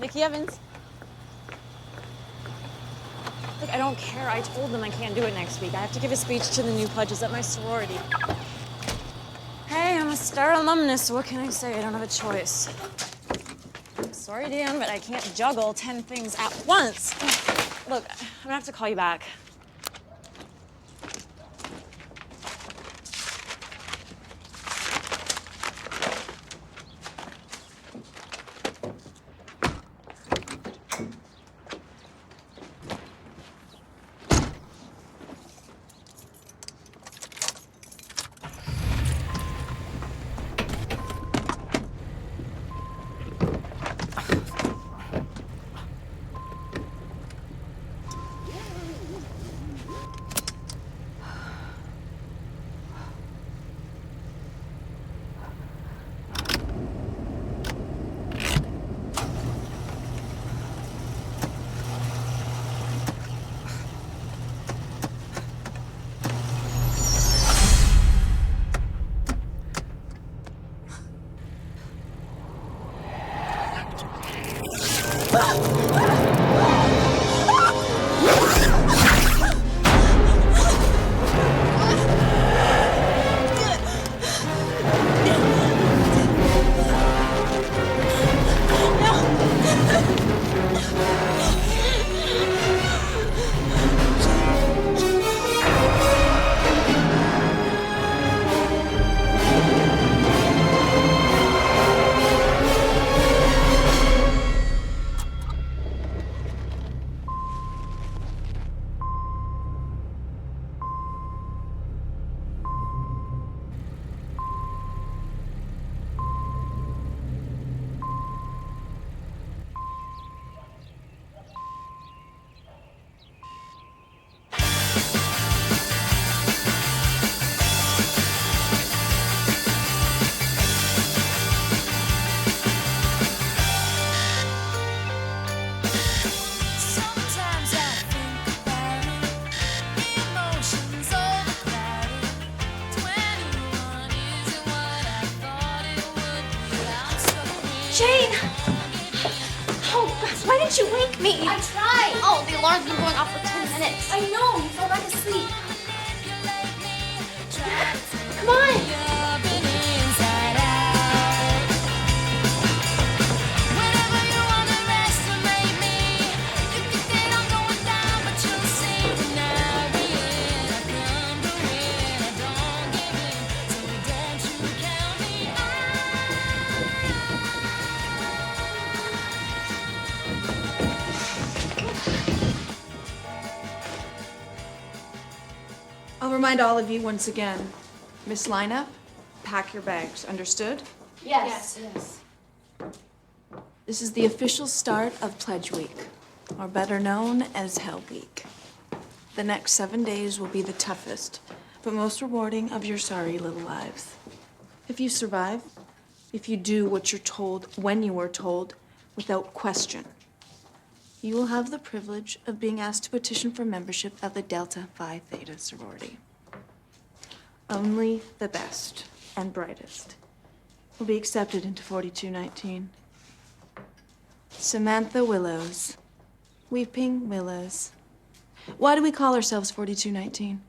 Nikki Evans. Look, I don't care. I told them I can't do it next week. I have to give a speech to the new pledges at my sorority. Hey, I'm a star alumnus, so what can I say? I don't have a choice. Sorry, Dan, but I can't juggle 10 things at once. Look, I'm gonna have to call you back. Jane! Oh, gosh, why didn't you wake me? I tried. Oh, the alarm's been going off for 10 minutes. I know, you fell back asleep. Come on! I'll remind all of you once again, Miss Lineup, pack your bags, understood? Yes. This is the official start of Pledge Week, or better known as Hell Week. The next 7 days will be the toughest, but most rewarding of your sorry little lives. If you survive, if you do what you're told when you are told, without question, you will have the privilege of being asked to petition for membership at the Delta Phi Theta sorority. Only the best and brightest will be accepted into 4219. Samantha Willows, Weeping Willows. Why do we call ourselves 4219?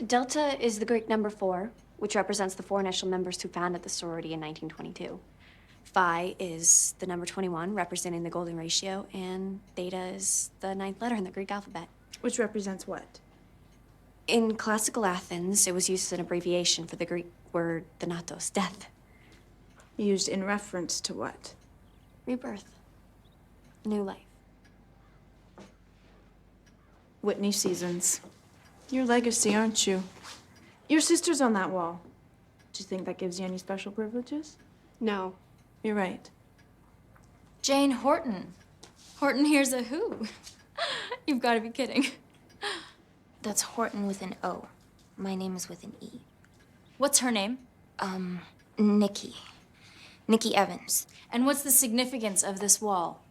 Delta is the Greek number 4, which represents the 4 initial members who founded the sorority in 1922. Phi is the number 21, representing the golden ratio, and theta is the 9th letter in the Greek alphabet. Which represents what? In classical Athens, it was used as an abbreviation for the Greek word thanatos, death. Used in reference to what? Rebirth. New life. Whitney Seasons. Your legacy, aren't you? Your sister's on that wall. Do you think that gives you any special privileges? No. You're right. Jane Horton. Horton here's a who. You've got to be kidding. That's Horton with an O. My name is with an E. What's her name? Nikki. Nikki Evans. And what's the significance of this wall?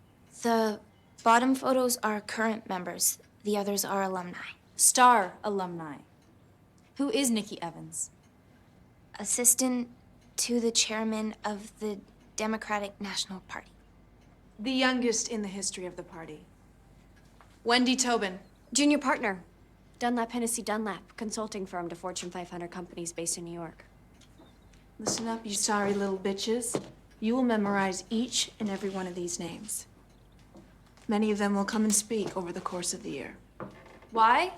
The bottom photos are current members. The others are alumni. Star alumni. Who is Nikki Evans? Assistant to the chairman of the Democratic National Party. The youngest in the history of the party. Wendy Tobin. Junior partner, Dunlap Hennessy Dunlap, consulting firm to Fortune 500 companies based in New York. Listen up, you sorry little bitches. You will memorize each and every one of these names. Many of them will come and speak over the course of the year. Why?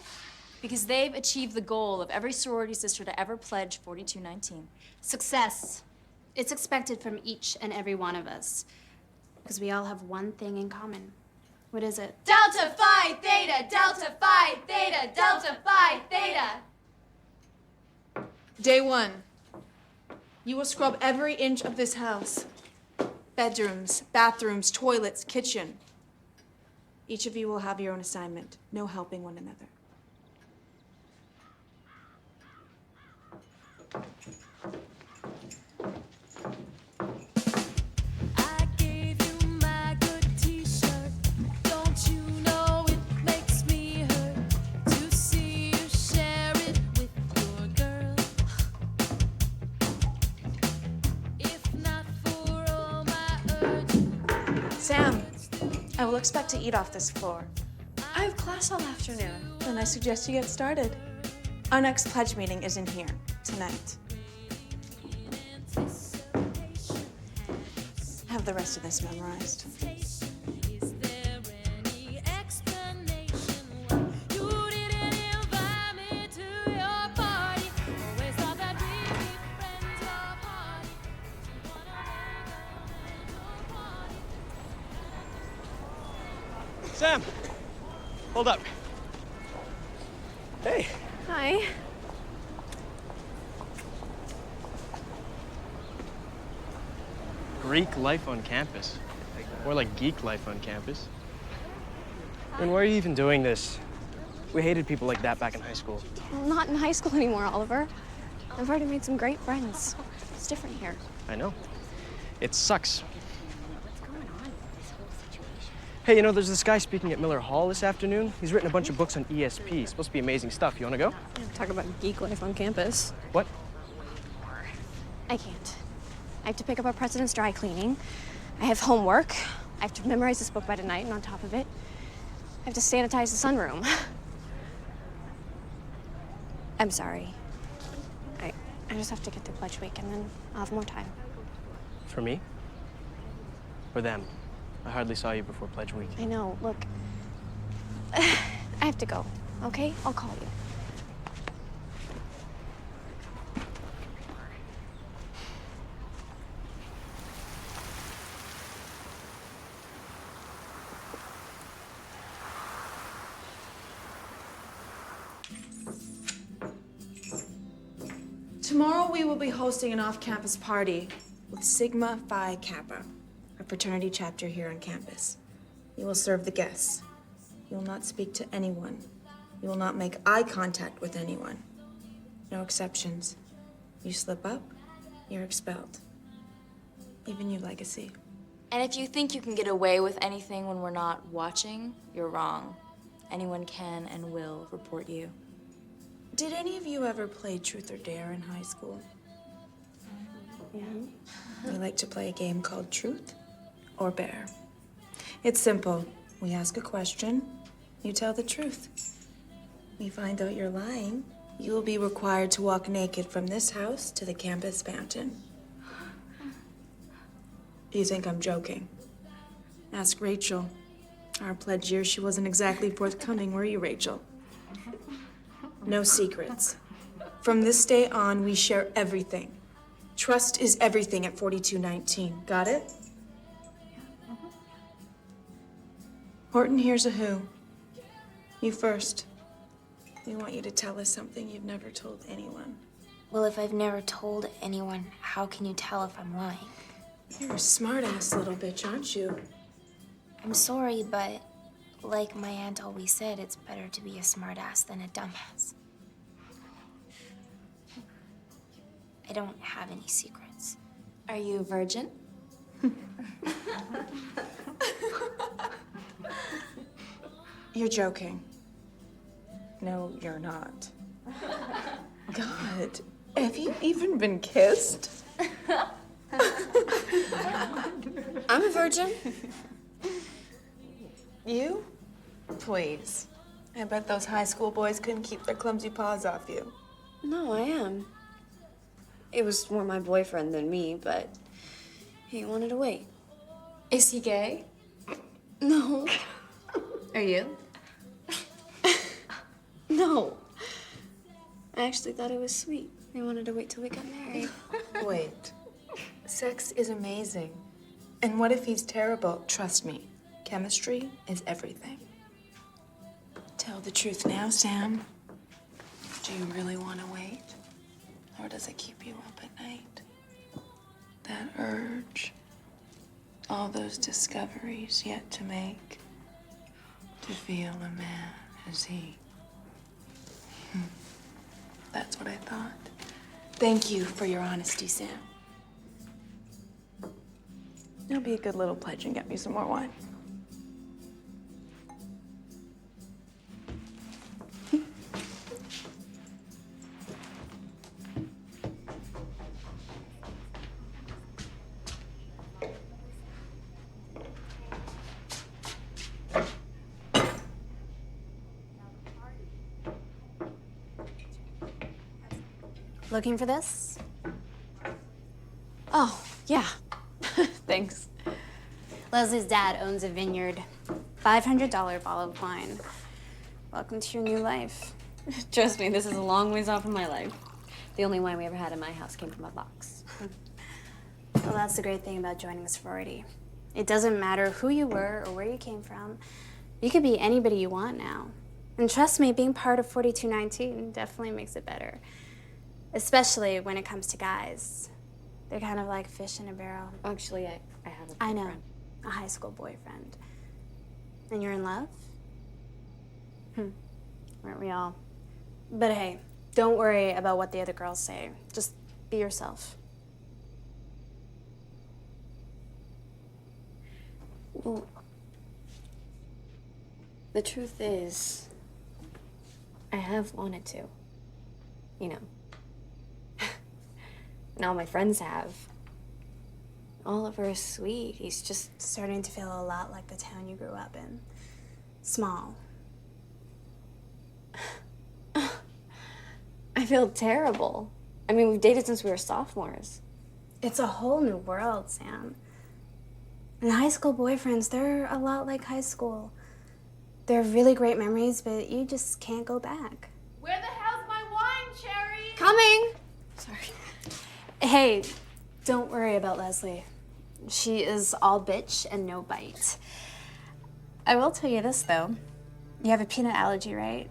Because they've achieved the goal of every sorority sister to ever pledge 4219. Success. It's expected from each and every one of us. Because we all have one thing in common. What is it? Delta Phi Theta, Delta Phi Theta, Delta Phi Theta. Day 1. You will scrub every inch of this house. Bedrooms, bathrooms, toilets, kitchen. Each of you will have your own assignment. No helping one another. I gave you my good t-shirt. Don't you know it makes me hurt to see you share it with your girl? If not for all my urging. Sam, I will expect to eat off this floor. I have class all afternoon. Then I suggest you get started. Our next pledge meeting is in here, tonight. Have the rest of this memorized. Is there any explanation why you didn't invite me to your party? Always thought that we'd be friends or party. You wanna make a party. Sam, hold up. Hey. Hi. Greek life on campus. More like geek life on campus. And why are you even doing this? We hated people like that back in high school. Well, not in high school anymore, Oliver. I've already made some great friends. It's different here. I know. It sucks. Hey, you know, there's this guy speaking at Miller Hall this afternoon. He's written a bunch of books on ESP. It's supposed to be amazing stuff. You want to go? Talk about geek life on campus. What? I can't. I have to pick up our president's dry cleaning. I have homework. I have to memorize this book by tonight, and on top of it, I have to sanitize the sunroom. I'm sorry. I just have to get through pledge week, and then I'll have more time. For me? Or them? I hardly saw you before pledge week. I know. Look, I have to go, okay? I'll call you. Tomorrow we will be hosting an off-campus party with Sigma Phi Kappa, our fraternity chapter here on campus. You will serve the guests. You will not speak to anyone. You will not make eye contact with anyone. No exceptions. You slip up, you're expelled. Even you, Legacy. And if you think you can get away with anything when we're not watching, you're wrong. Anyone can and will report you. Did any of you ever play Truth or Dare in high school? Yeah. We like to play a game called Truth or Bear. It's simple. We ask a question, you tell the truth. We find out you're lying, you will be required to walk naked from this house to the campus fountain. You think I'm joking? Ask Rachel. Our pledge year, she wasn't exactly forthcoming, were you, Rachel? No secrets. From this day on, we share everything. Trust is everything at 4219. Got it? Horton, here's a who. You first. We want you to tell us something you've never told anyone. Well, if I've never told anyone, how can you tell if I'm lying? You're a smart-ass little bitch, aren't you? I'm sorry, but like my aunt always said, it's better to be a smartass than a dumbass. I don't have any secrets. Are you a virgin? You're joking. No, you're not. God, have you even been kissed? I'm a virgin. You? Please. I bet those high school boys couldn't keep their clumsy paws off you. No, I am. It was more my boyfriend than me, but he wanted to wait. Is he gay? No. Are you? No. I actually thought it was sweet. They wanted to wait till we got married. Wait. Sex is amazing. And what if he's terrible? Trust me, chemistry is everything. Tell the truth now, Sam. Do you really want to wait? Or does it keep you up at night? That urge, all those discoveries yet to make, to feel a man as he. That's what I thought. Thank you for your honesty, Sam. You'll be a good little pledge and get me some more wine. Looking for this? Oh, yeah. Thanks. Leslie's dad owns a vineyard. $500 bottle of wine. Welcome to your new life. Trust me, this is a long ways off from my life. The only wine we ever had in my house came from a box. Well, that's the great thing about joining a sorority. It doesn't matter who you were or where you came from. You could be anybody you want now. And trust me, being part of 4219 definitely makes it better. Especially when it comes to guys. They're kind of like fish in a barrel. Actually, I have a I know, boyfriend. a high school boyfriend. And you're in love? Aren't we all? But hey, don't worry about what the other girls say. Just be yourself. Well, the truth is, I have wanted to. You know. And all my friends have. Oliver is sweet. He's just Starting to feel a lot like the town you grew up in. Small. I feel terrible. I mean, we've dated since we were sophomores. It's a whole new world, Sam. And high school boyfriends, they're a lot like high school. They're really great memories, but you just can't go back. Where the hell's my wine, Cherry? Coming! Sorry. Hey, don't worry about Leslie. She is all bitch and no bite. I will tell you this, though. You have a peanut allergy, right?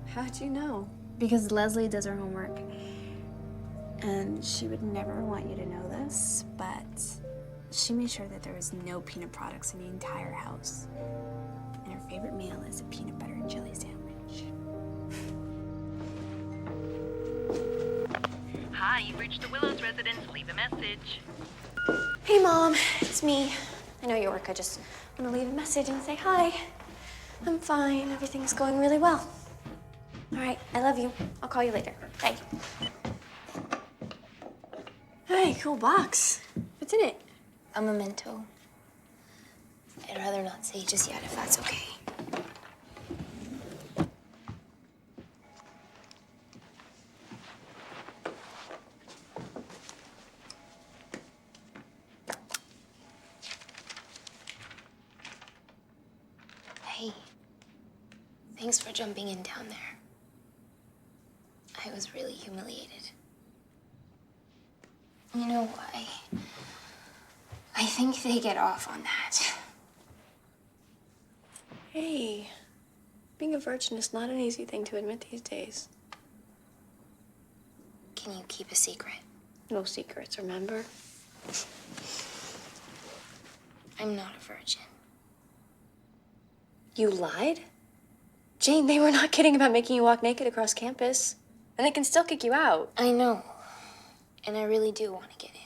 How'd you know? Because Leslie does her homework. And she would never want you to know this, but she made sure that there was no peanut products in the entire house. And her favorite meal is a peanut butter and jelly sandwich. Hi, you've reached the Willows residence. Leave a message. Hey, Mom. It's me. I know you work. I just want to leave a message and say hi. I'm fine. Everything's going really well. All right. I love you. I'll call you later. Bye. Hey, cool box. What's in it? A memento. I'd rather not say just yet if that's okay. Hey, thanks for jumping in down there. I was really humiliated. You know why? I think they get off on that. Hey, being a virgin is not an easy thing to admit these days. Can you keep a secret? No secrets, remember? I'm not a virgin. You lied? Jane, they were not kidding about making you walk naked across campus. And they can still kick you out. I know. And I really do want to get in.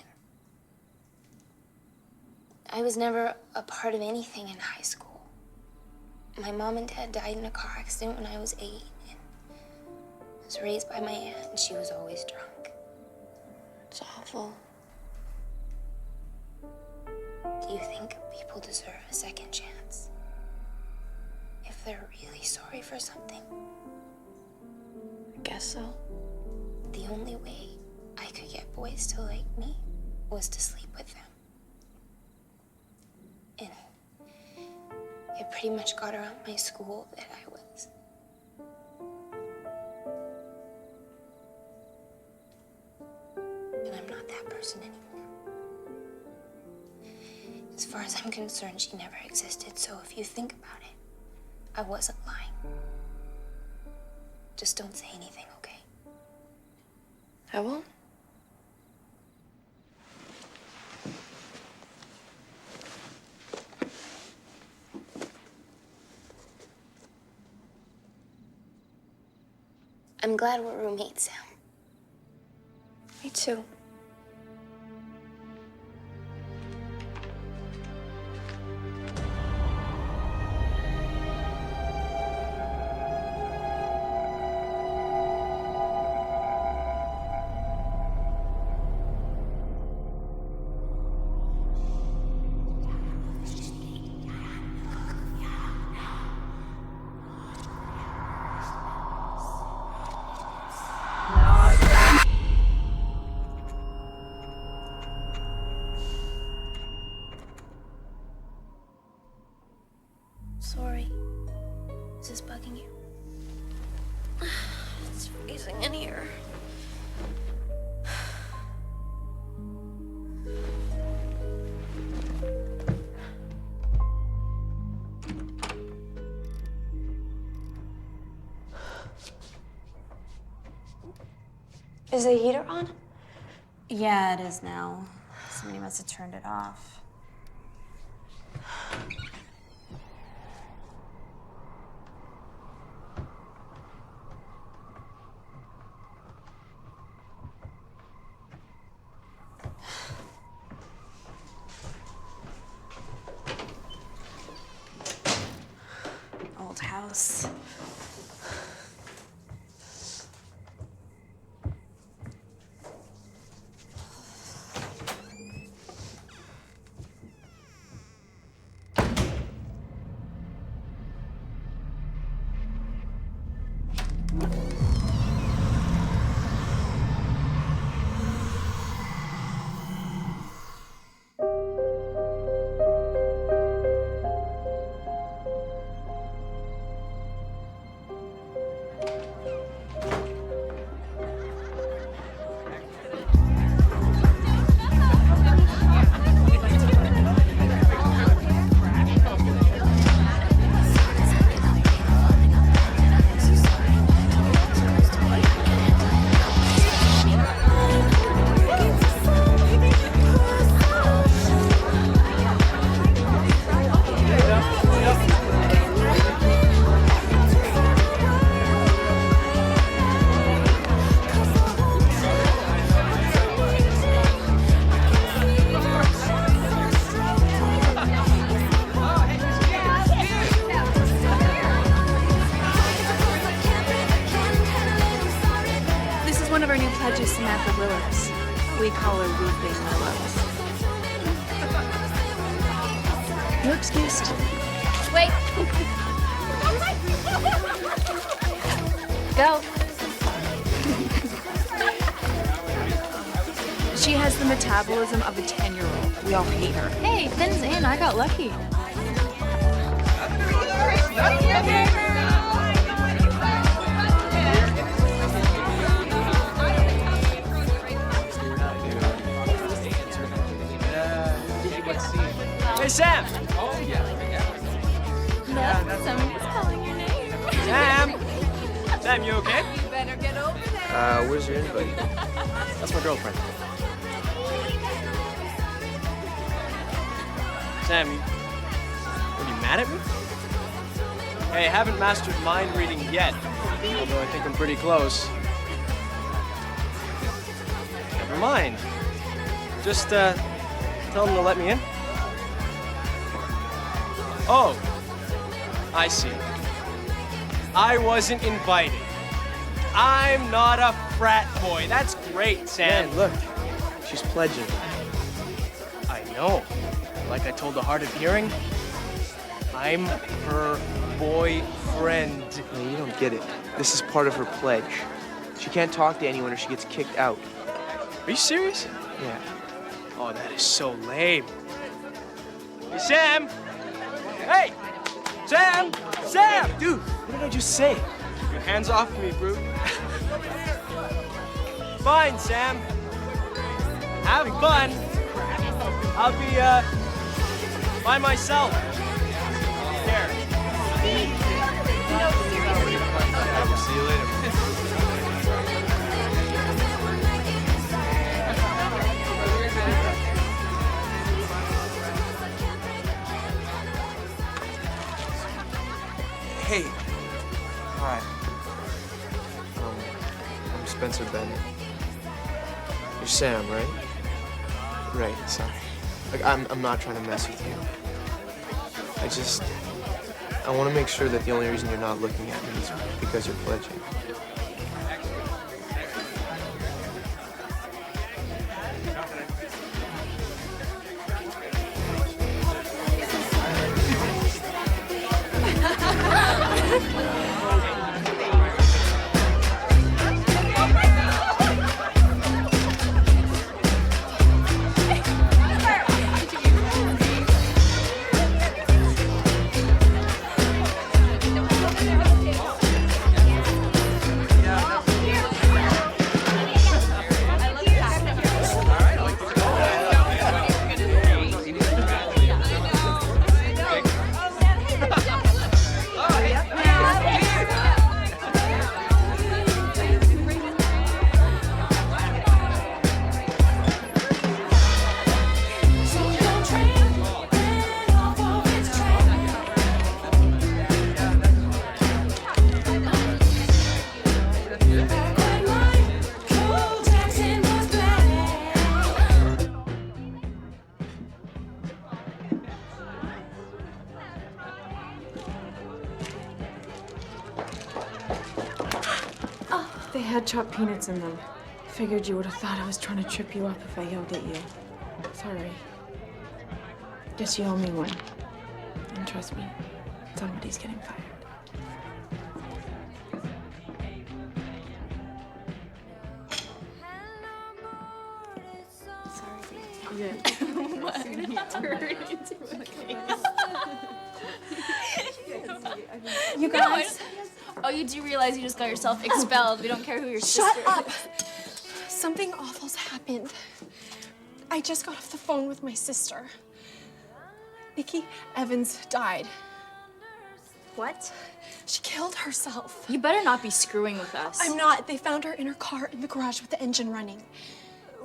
I was never a part of anything in high school. My mom and dad died in a car accident when I was 8. And I was raised by my aunt, and she was always drunk. It's awful. Do you think people deserve a second chance? they're really sorry for something? I guess so. The only way I could get boys to like me was to sleep with them. And it pretty much got around my school that I was. And I'm not that person anymore. As far as I'm concerned, she never existed, so if you think about it, I wasn't lying. Just don't say anything, okay? I won't. I'm glad we're roommates, Sam. Me too. Sorry. Is this bugging you? It's freezing in here. Is the heater on? Yeah, it is now. Somebody must have turned it off. Old house. One of our new pledges, Samantha Willows. We call her Weeping Willows. You're excused. Wait. Go. She has the metabolism of a 10-year-old. We all hate her. Hey, Finn's in. I got lucky. Hey, Sam! Look, somebody's calling your name. Sam! Sam, you okay? You better get over there. Where's your invite? That's my girlfriend. Sam, are you mad at me? Hey, I haven't mastered mind reading yet, although I think I'm pretty close. Never mind. Just, tell them to let me in. Oh, I see. I wasn't invited. I'm not a frat boy. That's great, Sam. Man, look, she's pledging. I know. Like I told the hard of hearing, I'm her boyfriend. friend. No, you don't get it. This is part of her pledge. She can't talk to anyone or she gets kicked out. Are you serious? Yeah. Oh, that is so lame. Hey, Sam! Hey! Sam! Sam! Dude, what did I just say? Keep your hands off me, bro. Fine, Sam. Have fun. I'll be, by myself. There. See you later. Hey. Hi. I'm Spencer Bennett. You're Sam, right? Right, sorry. Like, I'm not trying to mess with you. I want to make sure that the only reason you're not looking at me is because you're pledging. They had chopped peanuts in them. Figured you would have thought I was trying to trip you up if I yelled at you. Sorry. Guess you owe me one. And trust me, somebody's getting fired. You guys. Oh, you do realize you just got yourself expelled. We don't care who your sister is. Shut up! Something awful's happened. I just got off the phone with my sister. Nikki Evans died. What? She killed herself. You better not be screwing with us. I'm not. They found her in her car in the garage with the engine running.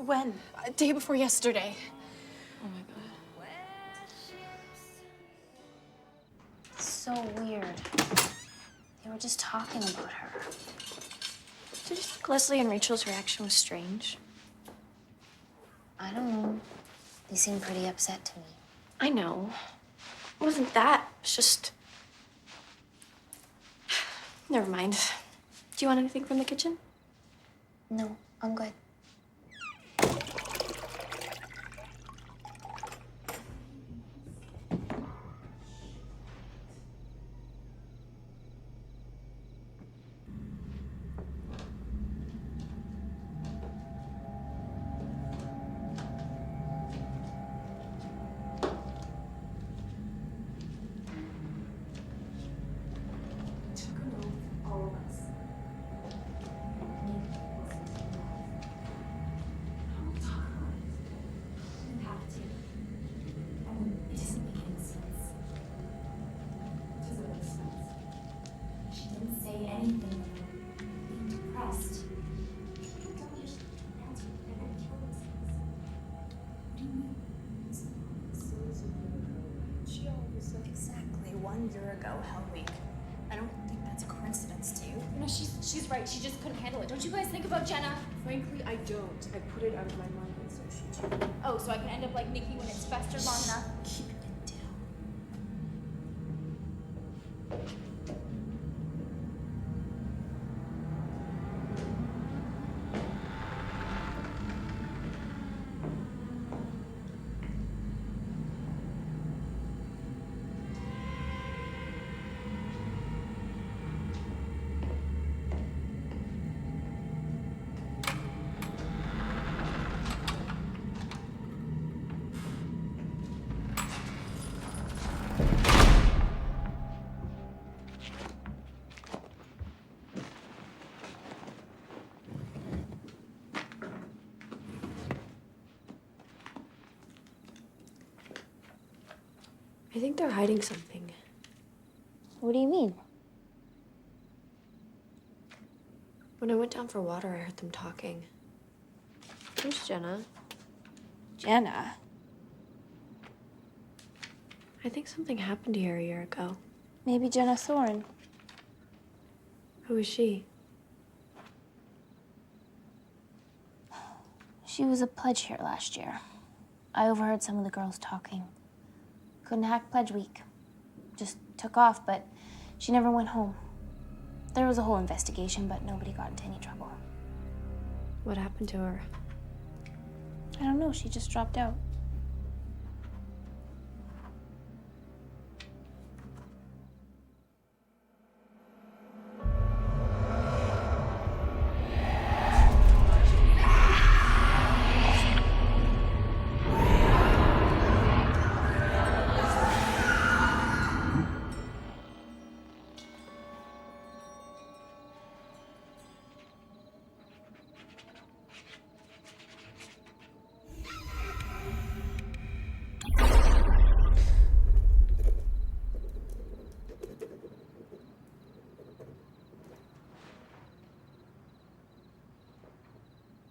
When? A day before yesterday. Oh my god. So weird. They were just talking about her. Did you think Leslie and Rachel's reaction was strange? I don't know. They seemed pretty upset to me. I know. It wasn't that. It's just... Never mind. Do you want anything from the kitchen? No, I'm good. Exactly 1 year ago, Hell Week. I don't think that's a coincidence, do you? No, she's right. She just couldn't handle it. Don't you guys think about Jenna? Frankly, I don't. I put it out of my mind and so she too. Oh, so I can end up like Nikki when it's festered long enough? Keep it down. I think they're hiding something. What do you mean? When I went down for water, I heard them talking. Who's Jenna? Jenna? I think something happened here a year ago. Maybe Jenna Thorne. Who is she? She was a pledge here last year. I overheard some of the girls talking. Couldn't hack pledge week. Just took off, but she never went home. There was a whole investigation, but nobody got into any trouble. What happened to her? I don't know, she just dropped out.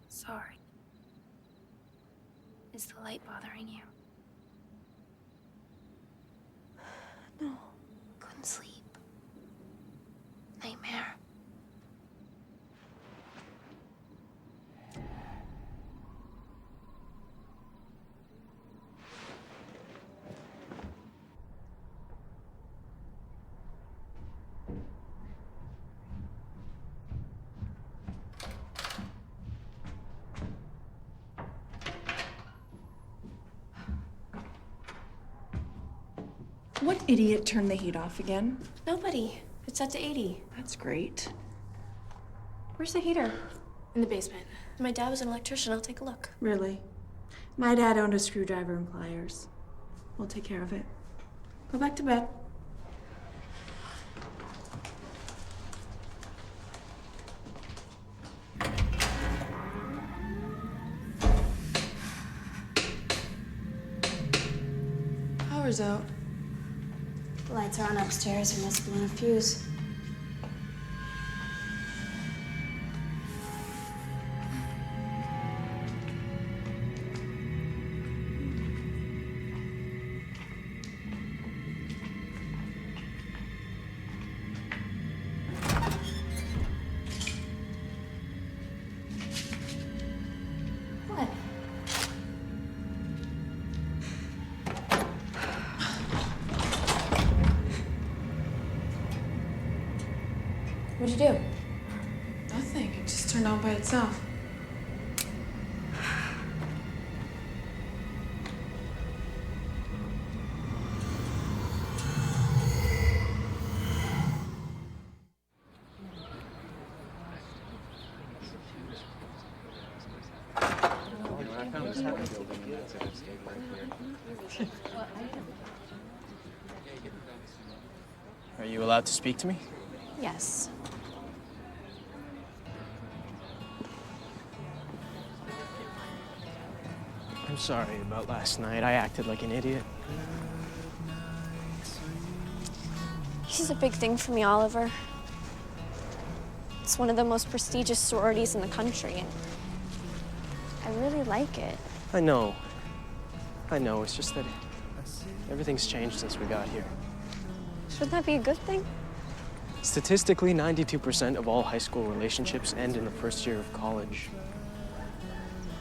Sorry. Is the light bothering you? No. Couldn't sleep. Nightmare. What idiot turned the heat off again? Nobody. It's set to 80. That's great. Where's the heater? In the basement. My dad was an electrician. I'll take a look. Really? My dad owned a screwdriver and pliers. We'll take care of it. Go back to bed. Power's out. The lights are on upstairs. We must be on a fuse. What? What'd you do? Nothing. It just turned on by itself. Are you allowed to speak to me? Yes. I'm sorry about last night. I acted like an idiot. This is a big thing for me, Oliver. It's one of the most prestigious sororities in the country, and I really like it. I know. I know. It's just that everything's changed since we got here. Shouldn't that be a good thing? Statistically, 92% of all high school relationships end in the first year of college.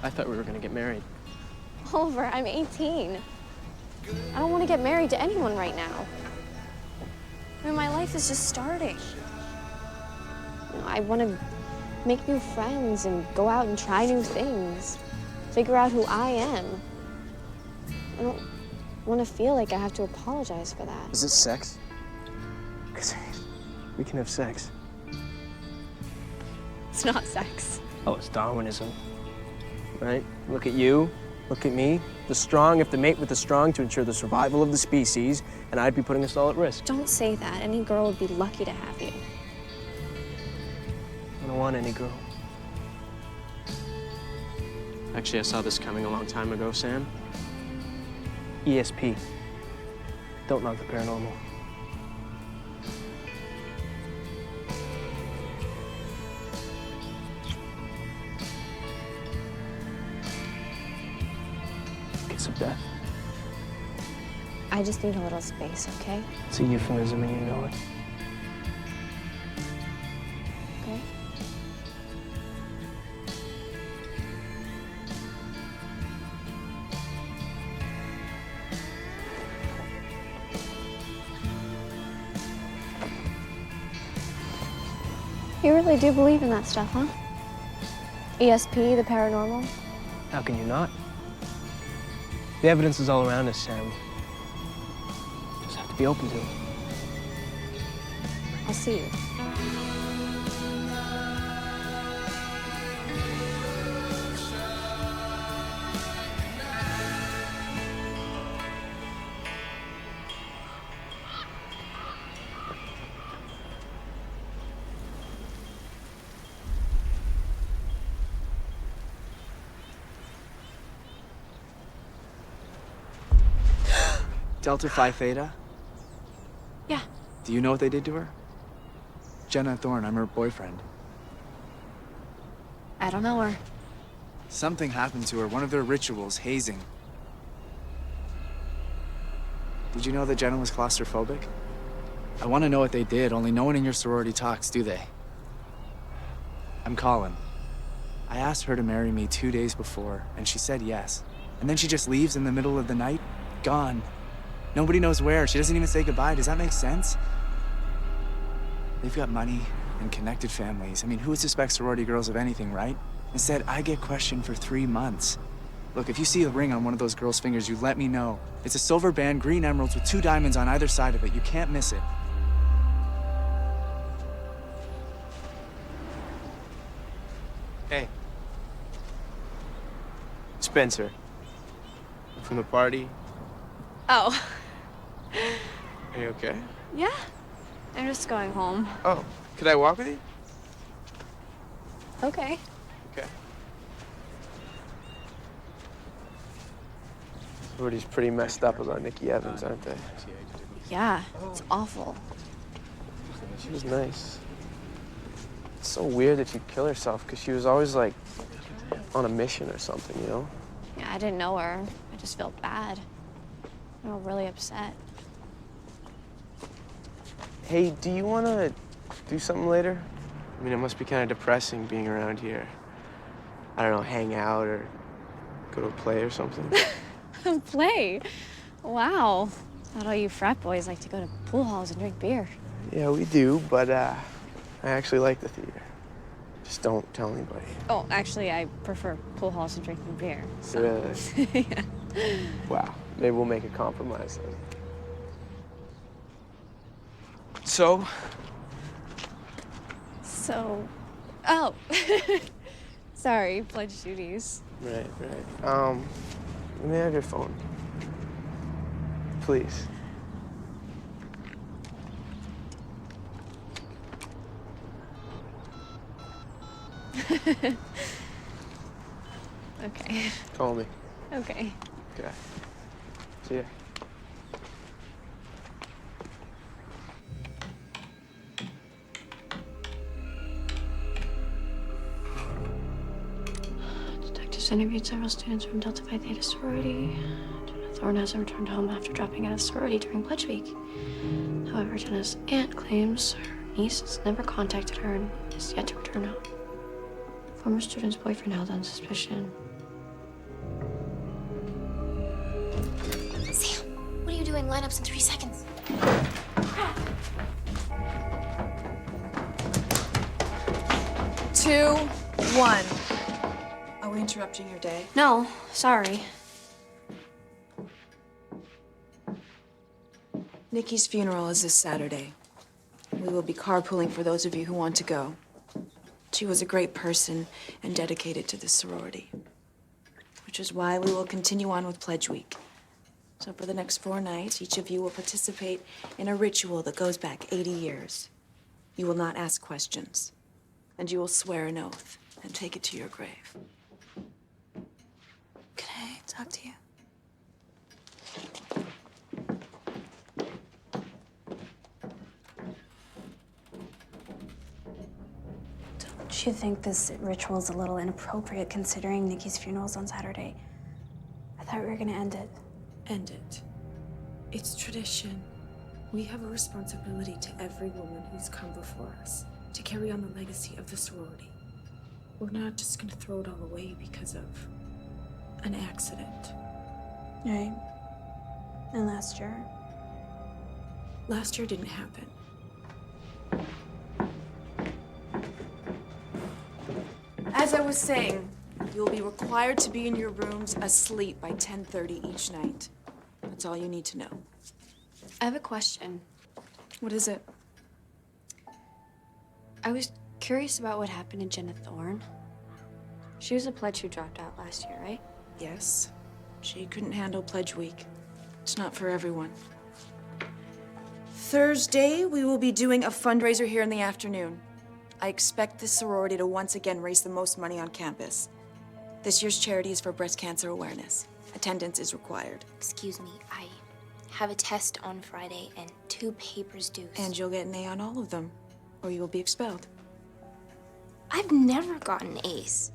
I thought we were going to get married. Oliver, I'm 18. I don't want to get married to anyone right now. I mean, my life is just starting. You know, I want to make new friends and go out and try new things. Figure out who I am. I don't want to feel like I have to apologize for that. Is it sex? Because we can have sex. It's not sex. Oh, it's Darwinism. Right? Look at you. Look at me. The strong have to mate with the strong to ensure the survival of the species, and I'd be putting us all at risk. Don't say that. Any girl would be lucky to have you. I don't want any girl. Actually, I saw this coming a long time ago, Sam. ESP. Don't knock the paranormal. Kiss of death. I just need a little space, okay? It's a euphemism and you know it. Okay. You really do believe in that stuff, huh? ESP, the paranormal? How can you not? The evidence is all around us, Sam. Just have to be open to it. I'll see you. Delta Phi Theta? Yeah. Do you know what they did to her? Jenna Thorne, I'm her boyfriend. I don't know her. Something happened to her, one of their rituals, hazing. Did you know that Jenna was claustrophobic? I want to know what they did, only no one in your sorority talks, do they? I'm Colin. I asked her to marry me 2 days before, and she said yes. And then she just leaves in the middle of the night, gone. Nobody knows where. She doesn't even say goodbye. Does that make sense? They've got money and connected families. I mean, who would suspect sorority girls of anything, right? Instead, I get questioned for 3 months. Look, if you see a ring on one of those girls' fingers, you let me know. It's a silver band, green emeralds with 2 diamonds on either side of it. You can't miss it. Hey. Spencer. From the party. Oh. Are you okay? Yeah. I'm just going home. Oh, could I walk with you? Okay. Okay. Sorority's pretty messed up about Nikki Evans, aren't they? Yeah, it's awful. She was nice. It's so weird that she'd kill herself, because she was always, like, on a mission or something, you know? Yeah, I didn't know her. I just felt bad. I felt really upset. Hey, do you want to do something later? I mean, it must be kind of depressing being around here. I don't know, hang out or go to a play or something. Play? Wow. Thought all you frat boys like to go to pool halls and drink beer. Yeah, we do, but I actually like the theater. Just don't tell anybody. Oh, actually, I prefer pool halls and drinking beer. So. Really? Yeah. Wow. Maybe we'll make a compromise then. So? Oh. Sorry, pledge duties. Right. Let me have your phone. Please. Okay. Call me. Okay. Okay. See ya. Detectives interviewed several students from Delta Phi Theta sorority. Jenna Thorne hasn't returned home after dropping out of sorority during Pledge Week. However, Jenna's aunt claims her niece has never contacted her and is yet to return home. Former student's boyfriend held on suspicion. Sam, what are you doing? Lineups in 3 seconds. 2, 1. Are we interrupting your day? No, sorry. Nikki's funeral is this Saturday. We will be carpooling for those of you who want to go. She was a great person and dedicated to the sorority, which is why we will continue on with Pledge Week. So for the next 4 nights, each of you will participate in a ritual that goes back 80 years. You will not ask questions, and you will swear an oath and take it to your grave. Can I talk to you? Don't you think this ritual is a little inappropriate considering Nikki's funeral's on Saturday? I thought we were gonna end it. End it. It's tradition. We have a responsibility to every woman who's come before us to carry on the legacy of the sorority. We're not just gonna throw it all away because of an accident. Right. And last year? Last year didn't happen. As I was saying, you'll be required to be in your rooms asleep by 10:30 each night. That's all you need to know. I have a question. What is it? I was curious about what happened to Jenna Thorne. She was a pledge who dropped out last year, right? Yes. She couldn't handle Pledge Week. It's not for everyone. Thursday, we will be doing a fundraiser here in the afternoon. I expect this sorority to once again raise the most money on campus. This year's charity is for breast cancer awareness. Attendance is required. Excuse me, I have a test on Friday and 2 papers due. And you'll get an A on all of them, or you will be expelled. I've never gotten A's.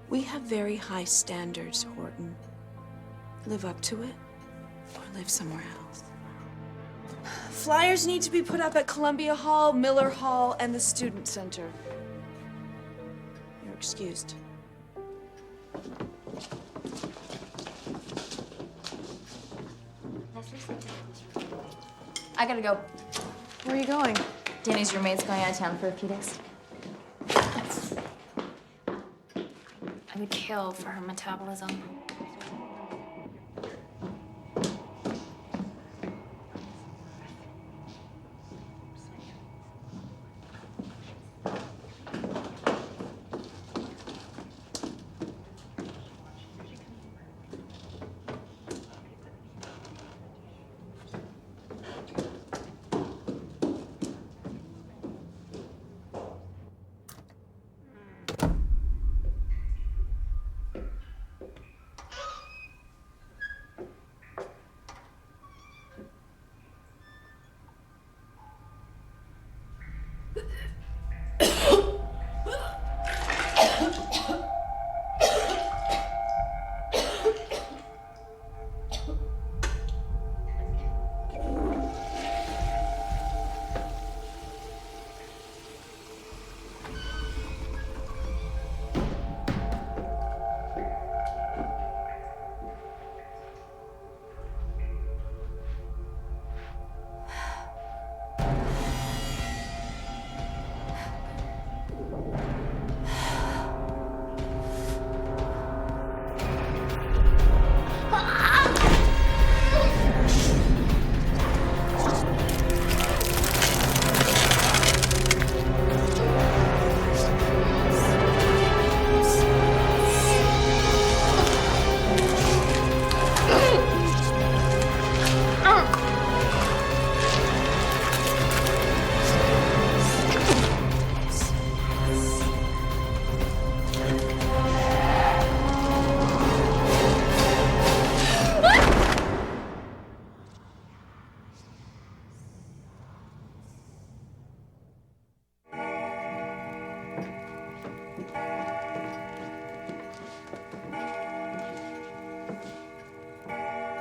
We have very high standards, Horton. Live up to it, or live somewhere else. Flyers need to be put up at Columbia Hall, Miller Hall, and the Student Center. You're excused. I gotta go. Where are you going? Danny's roommate's going out of town for a few days. I would kill for her metabolism.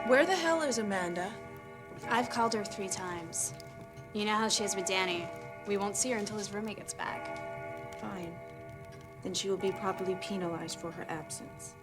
Where the hell is Amanda? I've called her 3 times. You know how she is with Danny. We won't see her until his roommate gets back. Fine. Then she will be properly penalized for her absence.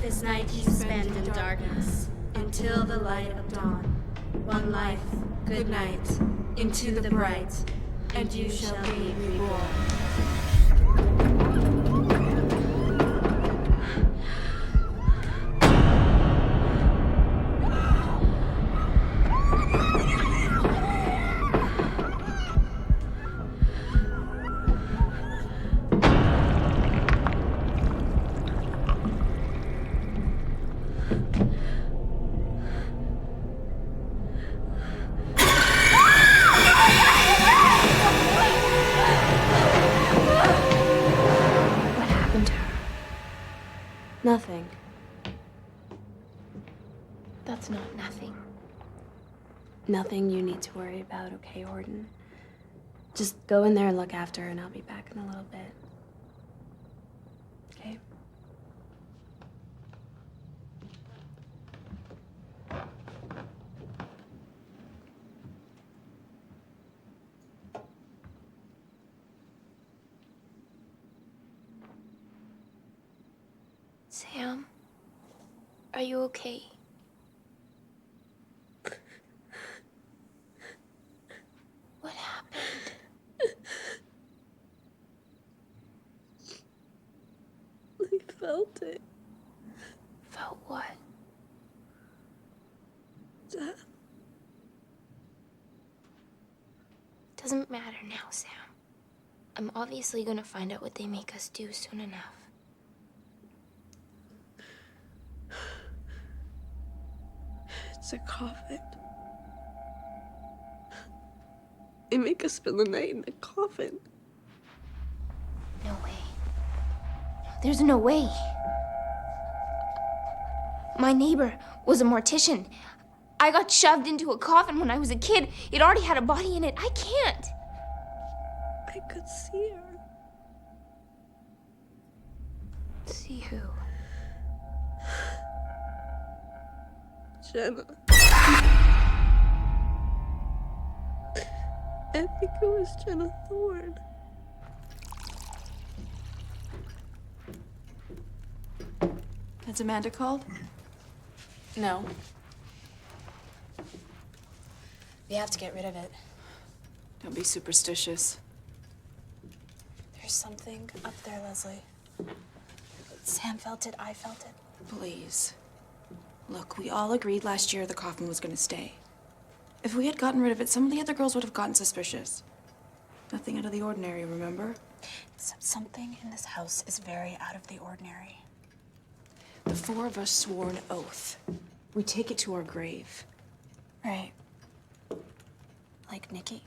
This night you spend in darkness until the light of dawn. One life, good night, into the bright, and you shall be reborn. Nothing you need to worry about, okay, Horton? Just go in there and look after her, and I'll be back in a little bit. Okay? Sam, are you okay? What happened? I felt it. Felt what? Death. Doesn't matter now, Sam. I'm obviously gonna find out what they make us do soon enough. It's a coffin. They make us spend the night in a coffin. No way. There's no way. My neighbor was a mortician. I got shoved into a coffin when I was a kid. It already had a body in it. I can't. I could see her. See who? Jenna. I think it was Jenna Thorne. Has Amanda called? No. We have to get rid of it. Don't be superstitious. There's something up there, Leslie. Sam felt it, I felt it. Please. Look, we all agreed last year the coffin was gonna stay. If we had gotten rid of it, some of the other girls would have gotten suspicious. Nothing out of the ordinary, remember? Except something in this house is very out of the ordinary. The four of us swore an oath. We take it to our grave. Right. Like Nikki.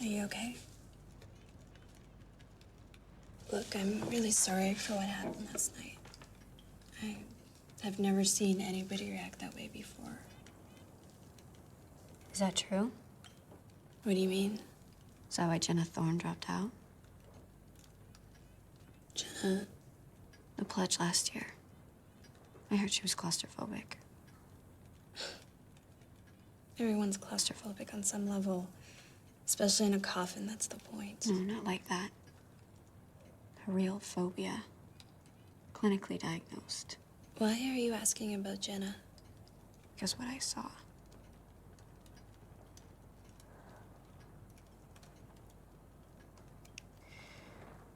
Are you okay? Look, I'm really sorry for what happened last night. I've never seen anybody react that way before. Is that true? What do you mean? Is that why Jenna Thorne dropped out? Jenna? The pledge last year. I heard she was claustrophobic. Everyone's claustrophobic on some level. Especially in a coffin, that's the point. No, not like that. A real phobia. Clinically diagnosed. Why are you asking about Jenna? Because what I saw.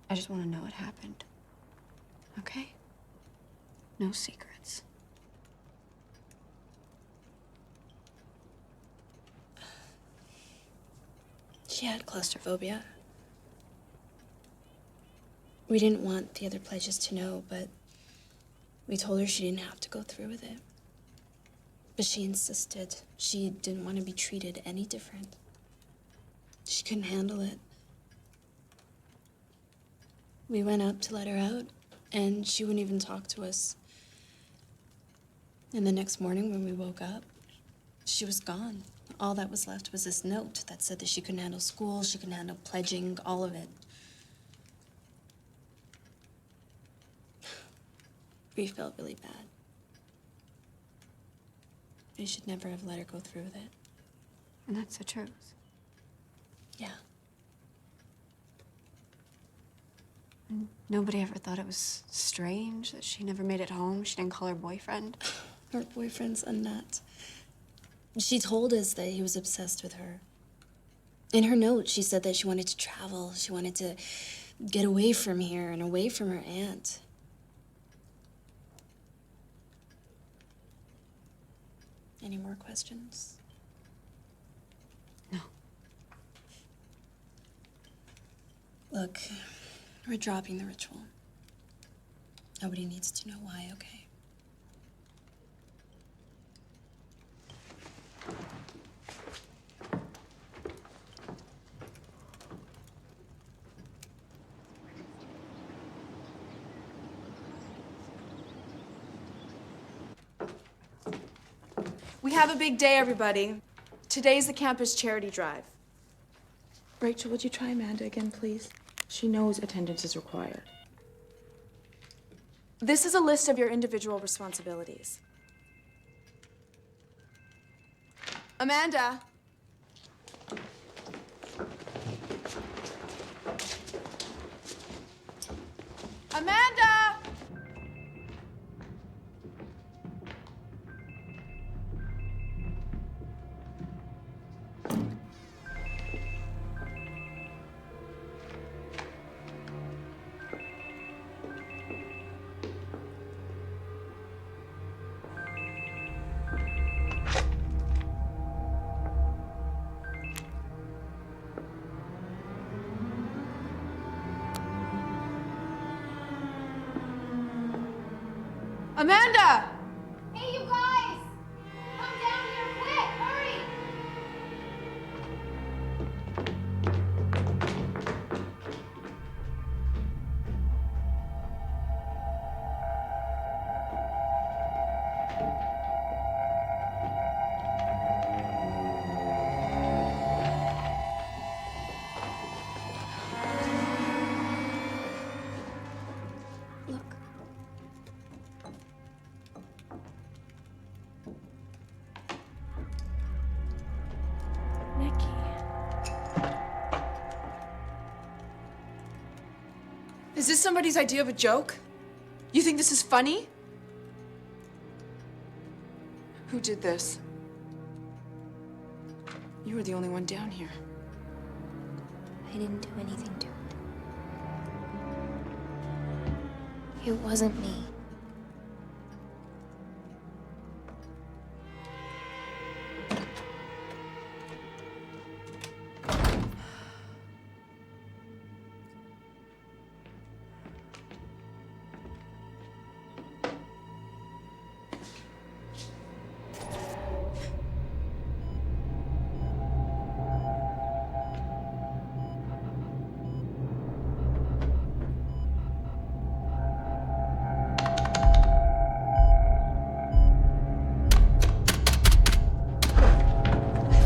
I just want to know what happened. Okay? No secrets. She had claustrophobia. We didn't want the other pledges to know, but we told her she didn't have to go through with it. But she insisted. She didn't want to be treated any different. She couldn't handle it. We went up to let her out, and she wouldn't even talk to us. And the next morning when we woke up, she was gone. All that was left was this note that said that she couldn't handle school, she couldn't handle pledging, all of it. We felt really bad. We should never have let her go through with it. And that's the truth. Yeah. And nobody ever thought it was strange that she never made it home. She didn't call her boyfriend. Her boyfriend's a nut. She told us that he was obsessed with her. In her note, she said that she wanted to travel. She wanted to get away from here and away from her aunt. Any more questions? No. Look, we're dropping the ritual. Nobody needs to know why, okay? We have a big day, everybody. Today's the campus charity drive. Rachel, would you try Amanda again, please? She knows attendance is required. This is a list of your individual responsibilities. Amanda! Amanda! Amanda! Hey, you guys! Come down here quick! Hurry! Look. Nikki. Is this somebody's idea of a joke? You think this is funny? Who did this? You were the only one down here. I didn't do anything to it. It wasn't me.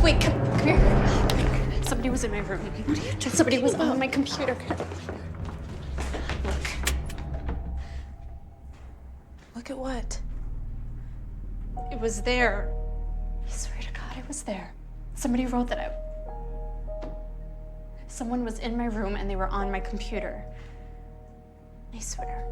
Wait, come here. Somebody was in my room. What are you talking Somebody was on my computer. Look. Look at what? It was there. I swear to God, it was there. Somebody wrote that out. Someone was in my room and they were on my computer. I swear.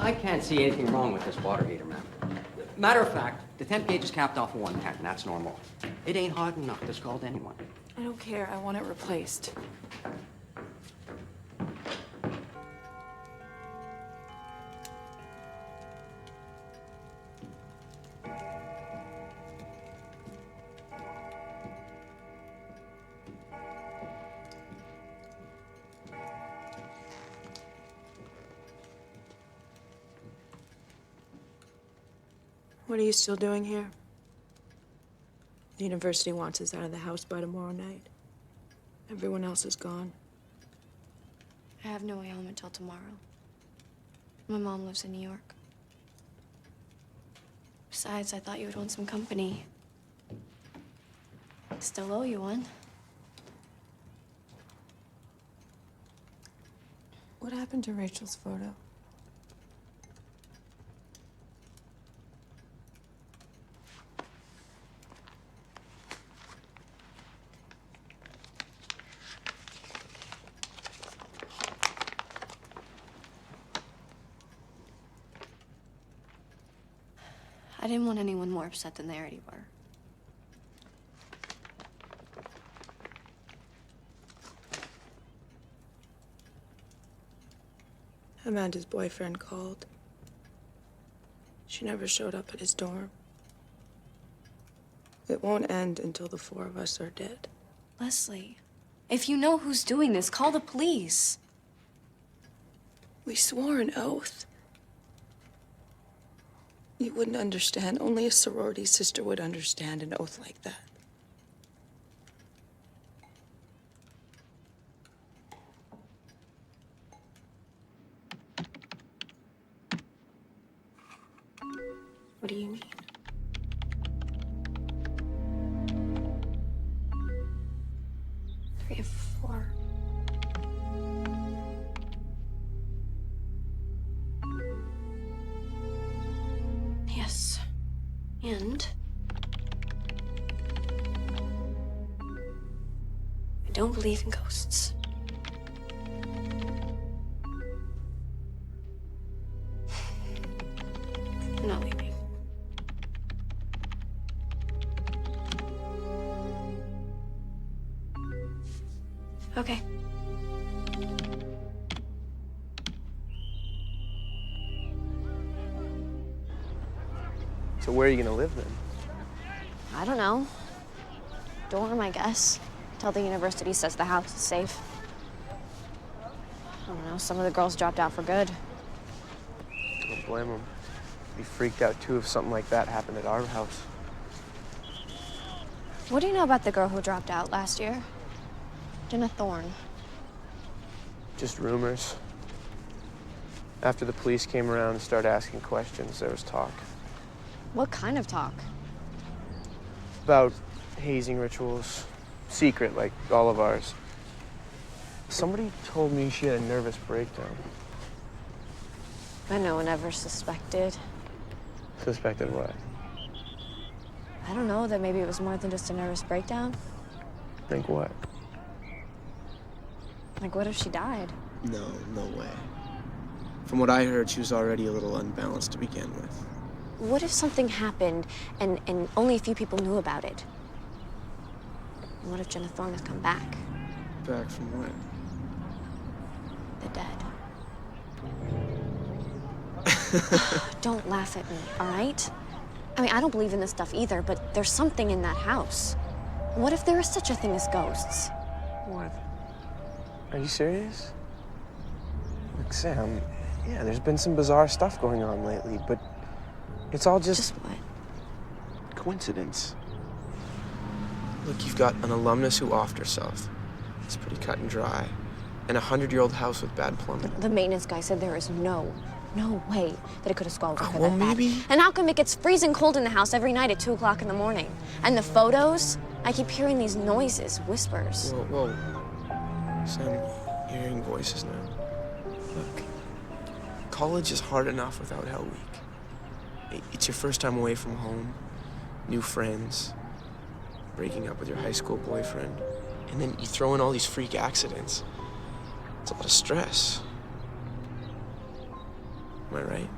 I can't see anything wrong with this water heater, ma'am. Matter of fact, the temp gauge is capped off at 110, and that's normal. It ain't hot enough to scald anyone. I don't care. I want it replaced. What are you still doing here? The university wants us out of the house by tomorrow night. Everyone else is gone. I have no way home until tomorrow. My mom lives in New York. Besides, I thought you would want some company. Still owe you one. What happened to Rachel's photo? I didn't want anyone more upset than they already were. Amanda's boyfriend called. She never showed up at his dorm. It won't end until the four of us are dead. Leslie, if you know who's doing this, call the police. We swore an oath. You wouldn't understand. Only a sorority sister would understand an oath like that. What do you mean? Three of four. Yes. And I don't believe in ghosts. I'm not leaving. Okay. So where are you gonna live then? I don't know. Dorm, I guess. Till the university says the house is safe. I don't know, some of the girls dropped out for good. Don't blame them. Be freaked out too if something like that happened at our house. What do you know about the girl who dropped out last year? Jenna Thorne. Just rumors. After the police came around and started asking questions, there was talk. What kind of talk? About hazing rituals. Secret, like all of ours. Somebody told me she had a nervous breakdown. But no one ever suspected. Suspected what? I don't know, that maybe it was more than just a nervous breakdown. Think what? Like, what if she died? No, no way. From what I heard, she was already a little unbalanced to begin with. What if something happened and only a few people knew about it? And what if Jenna Thorne has come back? Back from when? The dead. Don't laugh at me, all right? I mean, I don't believe in this stuff either, but there's something in that house. What if there is such a thing as ghosts? What? Are you serious? Look, Sam, yeah, there's been some bizarre stuff going on lately, but it's all just what? Coincidence. Look, you've got an alumnus who offed herself. It's pretty cut and dry. And a 100-year-old house with bad plumbing. The maintenance guy said there is no way that it could have scalded her well, that maybe. bad. And how come it gets freezing cold in the house every night at 2 o'clock in the morning? And the photos? I keep hearing these noises, whispers. Whoa, Sam, you're hearing voices now. Look, college is hard enough without Hell Week. It's your first time away from home, new friends, breaking up with your high school boyfriend, and then you throw in all these freak accidents. It's a lot of stress. Am I right?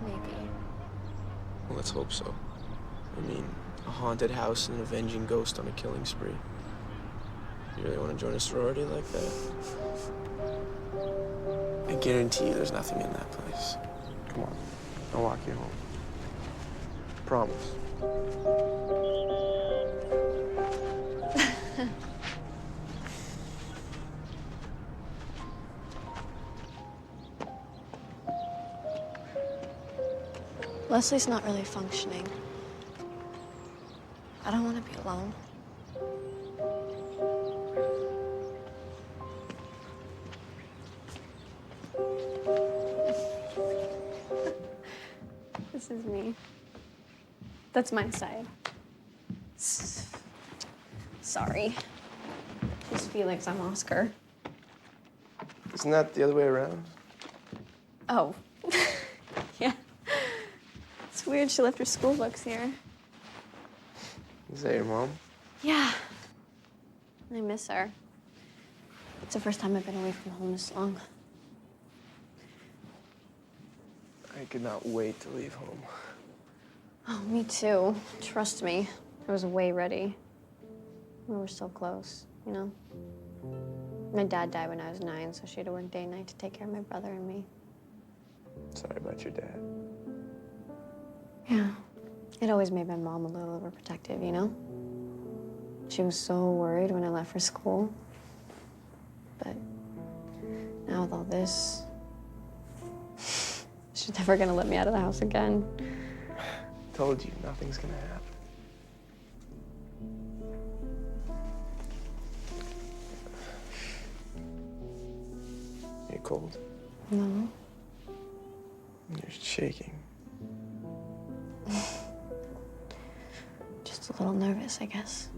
Maybe. Well, let's hope so. I mean, a haunted house and an avenging ghost on a killing spree. You really want to join a sorority like that? I guarantee you there's nothing in that place. Come on, I'll walk you home. Promise. Leslie's not really functioning. I don't want to be alone. This is me. That's my side. Sorry. She's Felix, I'm Oscar. Isn't that the other way around? Oh. Yeah. It's weird she left her school books here. Is that your mom? Yeah. I miss her. It's the first time I've been away from home this long. I could not wait to leave home. Oh, me too. Trust me. I was way ready. We were so close, you know? My dad died when I was 9, so she had to work day and night to take care of my brother and me. Sorry about your dad. Yeah. It always made my mom a little overprotective, you know? She was so worried when I left for school. But now with all this, she's never gonna let me out of the house again. Told you, nothing's gonna happen. You cold? No. You're shaking. Just a little nervous, I guess.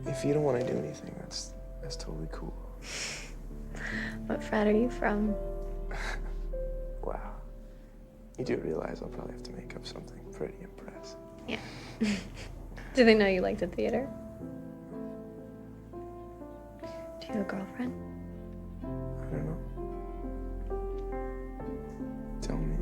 If you don't want to do anything, that's totally cool. What frat are you from? Wow. You do realize I'll probably have to make up something pretty impressive. Yeah. Do they know you like the theater? Do you have a girlfriend? I don't know. Tell me.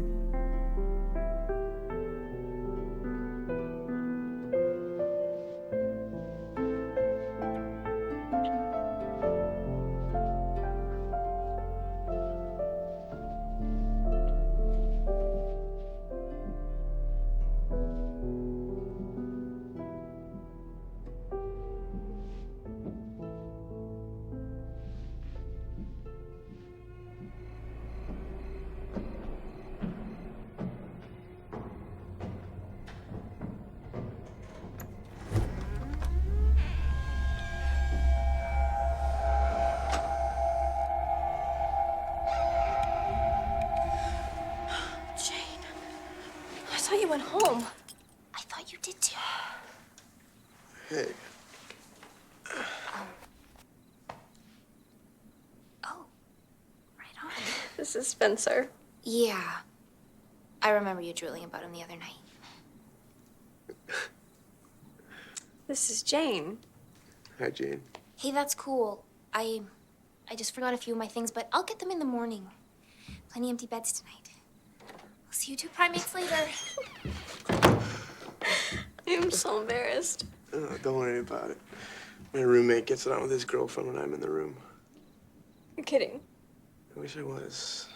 I thought you went home. I thought you did too. Hey. Oh, right on. This is Spencer. Yeah. I remember you drooling about him the other night. This is Jane. Hi, Jane. Hey, that's cool. I just forgot a few of my things, but I'll get them in the morning. Plenty empty beds tonight. I'll see you two primates later. I'm so embarrassed. Oh, don't worry about it. My roommate gets it on with his girlfriend when I'm in the room. You're kidding. I wish I was.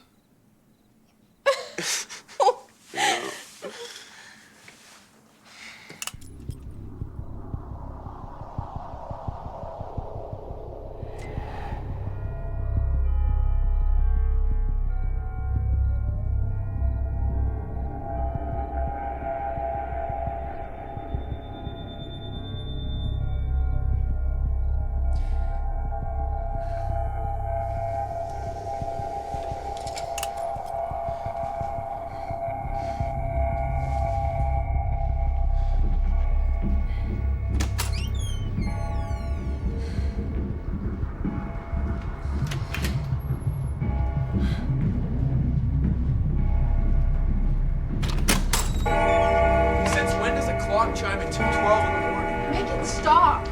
clock chime at 2:12 in the morning. Make it stop.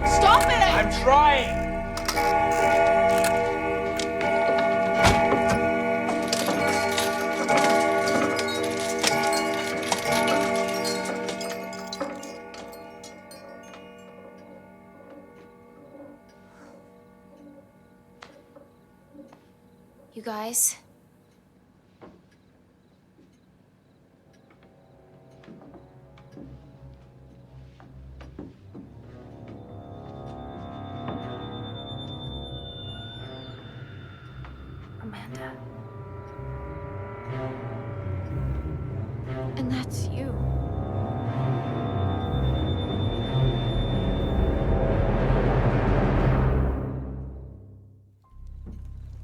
Stop it! I'm trying. You guys. Amanda. And that's you.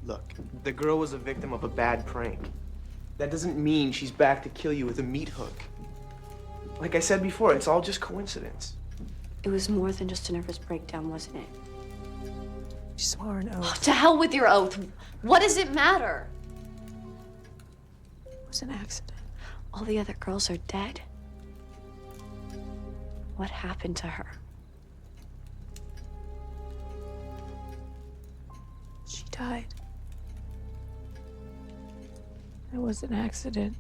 Look, the girl was a victim of a bad prank. That doesn't mean she's back to kill you with a meat hook. Like I said before, it's all just coincidence. It was more than just a nervous breakdown, wasn't it? She swore an oath. To hell with your oath. What does it matter? It was an accident. All the other girls are dead. What happened to her? She died. It was an accident.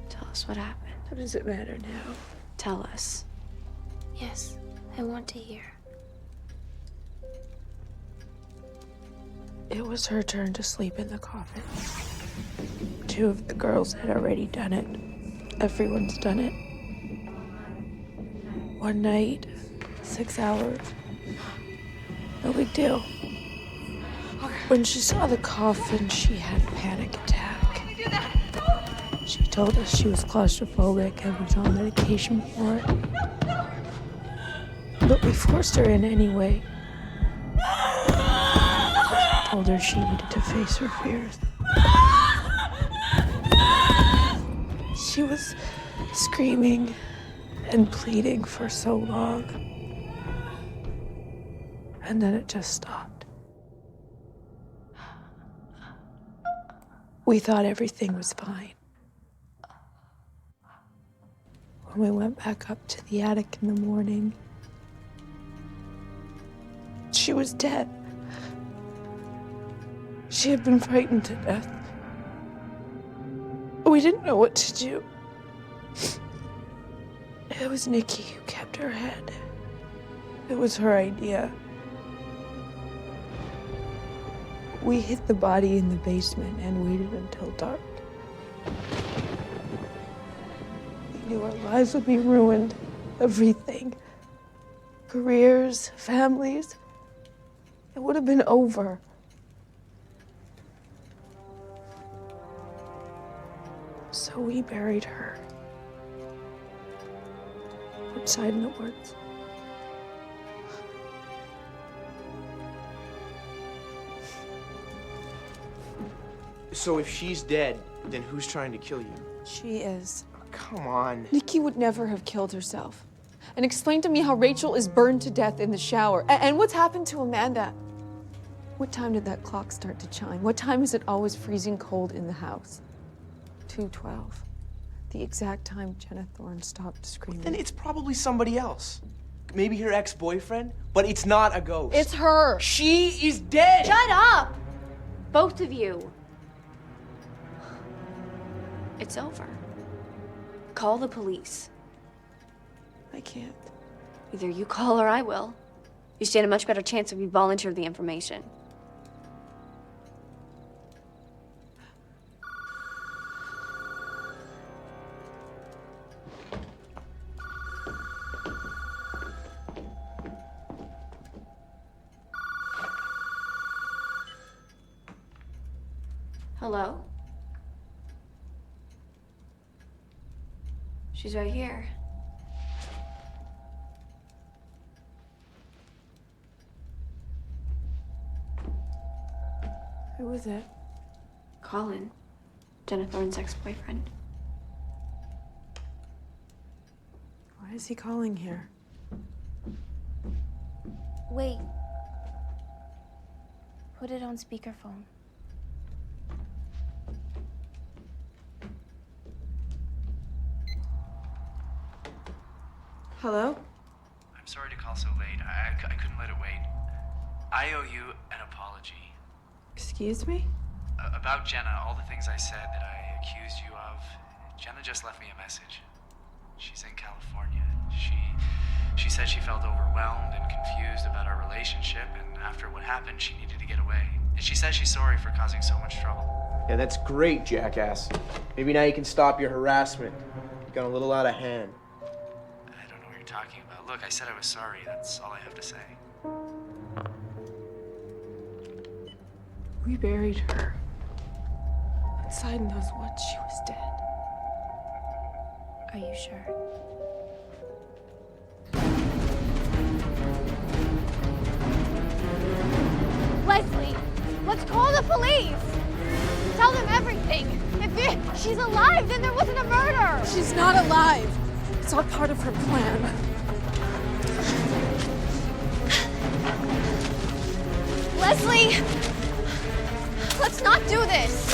Tell us what happened. What does it matter now? Tell us. Yes, I want to hear. It was her turn to sleep in the coffin. 2 of the girls had already done it. Everyone's done it. One night, 6 hours. No big deal. When she saw the coffin, she had a panic attack. She told us she was claustrophobic and was on medication for it. But we forced her in anyway. Told her she needed to face her fears. She was screaming and pleading for so long. And then it just stopped. We thought everything was fine. When we went back up to the attic in the morning, she was dead. She had been frightened to death. We didn't know what to do. It was Nikki who kept her head. It was her idea. We hid the body in the basement and waited until dark. We knew our lives would be ruined. Everything. Careers, families. It would have been over. So we buried her. Outside in the woods. So if she's dead, then who's trying to kill you? She is. Come on. Nikki would never have killed herself. And explain to me how Rachel is burned to death in the shower. And what's happened to Amanda? What time did that clock start to chime? What time is it always freezing cold in the house? 2:12. The exact time Jenna Thorne stopped screaming. Then it's probably somebody else. Maybe her ex-boyfriend, but it's not a ghost. It's her. She is dead. Shut up! Both of you. It's over. Call the police. I can't. Either you call or I will. You stand a much better chance if you volunteer the information. Hello? She's right here. Who was it? Colin, Jenna Thorne's ex-boyfriend. Why is he calling here? Wait. Put it on speakerphone. Hello? I'm sorry to call so late. I couldn't let it wait. I owe you an apology. Excuse me? About Jenna, all the things I said that I accused you of, Jenna just left me a message. She's in California. She said she felt overwhelmed and confused about our relationship, and after what happened, she needed to get away. And she says she's sorry for causing so much trouble. Yeah, that's great, jackass. Maybe now you can stop your harassment. You got a little out of hand. I don't know what you're talking about. Look, I said I was sorry. That's all I have to say. We buried her. Inside knows what, she was dead. Are you sure? Leslie, let's call the police. Tell them everything. If she's alive, then there wasn't a murder. She's not alive. It's all part of her plan. Leslie, let's not do this.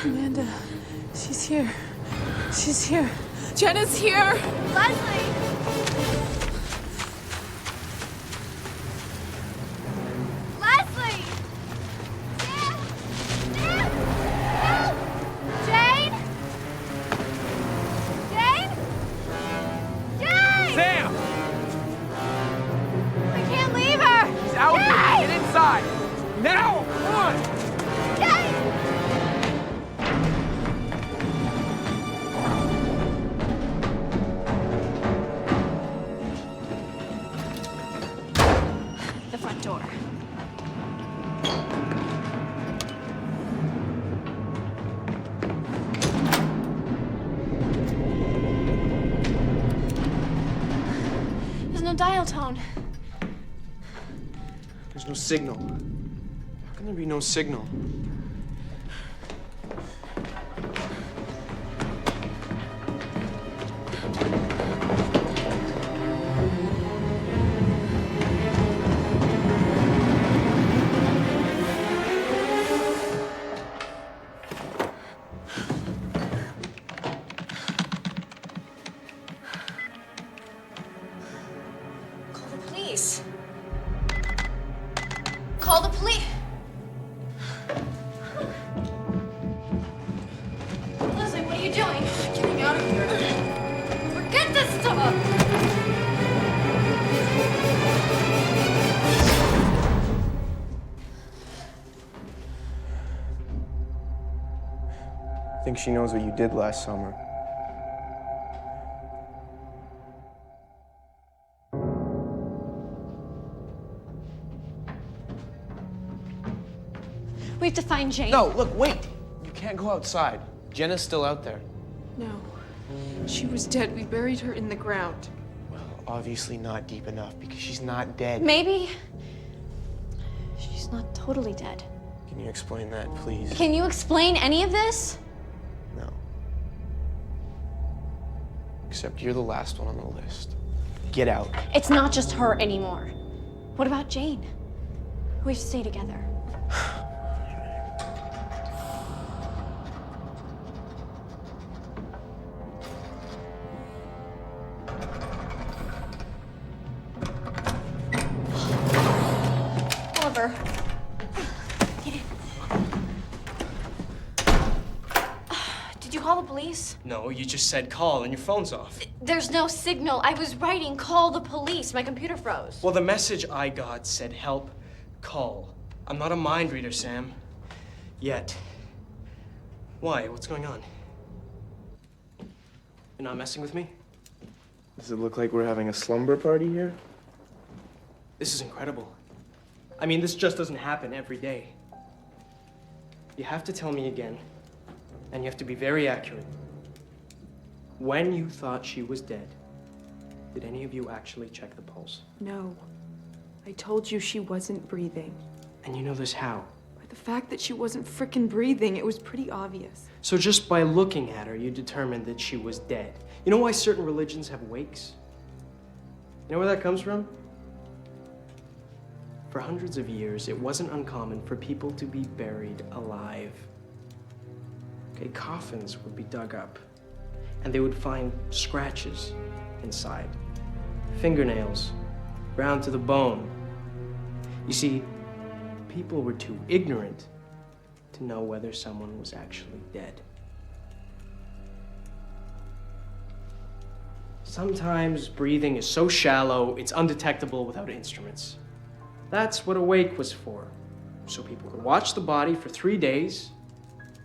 Amanda, she's here. She's here. Jenna's here. Leslie! Leslie! Sam! Sam! Help! Jane! Jane! Jane! Sam! We can't leave her! She's out Jane! there! Get inside! Now! Come on! Jane! The front door. There's no dial tone. There's no signal. How can there be no signal? Call the police. Call the police. Leslie, what are you doing? Getting out of here. Forget this stuff. I think she knows what you did last summer. We have to find Jane. No, look, wait! You can't go outside. Jenna's still out there. No. She was dead. We buried her in the ground. Well, obviously not deep enough because she's not dead. Maybe she's not totally dead. Can you explain that, please? Can you explain any of this? No. Except you're the last one on the list. Get out. It's not just her anymore. What about Jane? We have to stay together. Oliver. Did you call the police? No, you just said call and your phone's off. There's no signal. I was writing, call the police. My computer froze. Well, the message I got said help, call. I'm not a mind reader, Sam. Yet. Why? What's going on? You're not messing with me? Does it look like we're having a slumber party here? This is incredible. I mean, this just doesn't happen every day. You have to tell me again, and you have to be very accurate. When you thought she was dead, did any of you actually check the pulse? No. I told you she wasn't breathing. And you know this how? By the fact that she wasn't frickin' breathing, it was pretty obvious. So just by looking at her, you determined that she was dead. You know why certain religions have wakes? You know where that comes from? For hundreds of years, it wasn't uncommon for people to be buried alive. Okay, coffins would be dug up, and they would find scratches inside, fingernails, ground to the bone. You see, people were too ignorant to know whether someone was actually dead. Sometimes breathing is so shallow, it's undetectable without instruments. That's what a wake was for, so people could watch the body for 3 days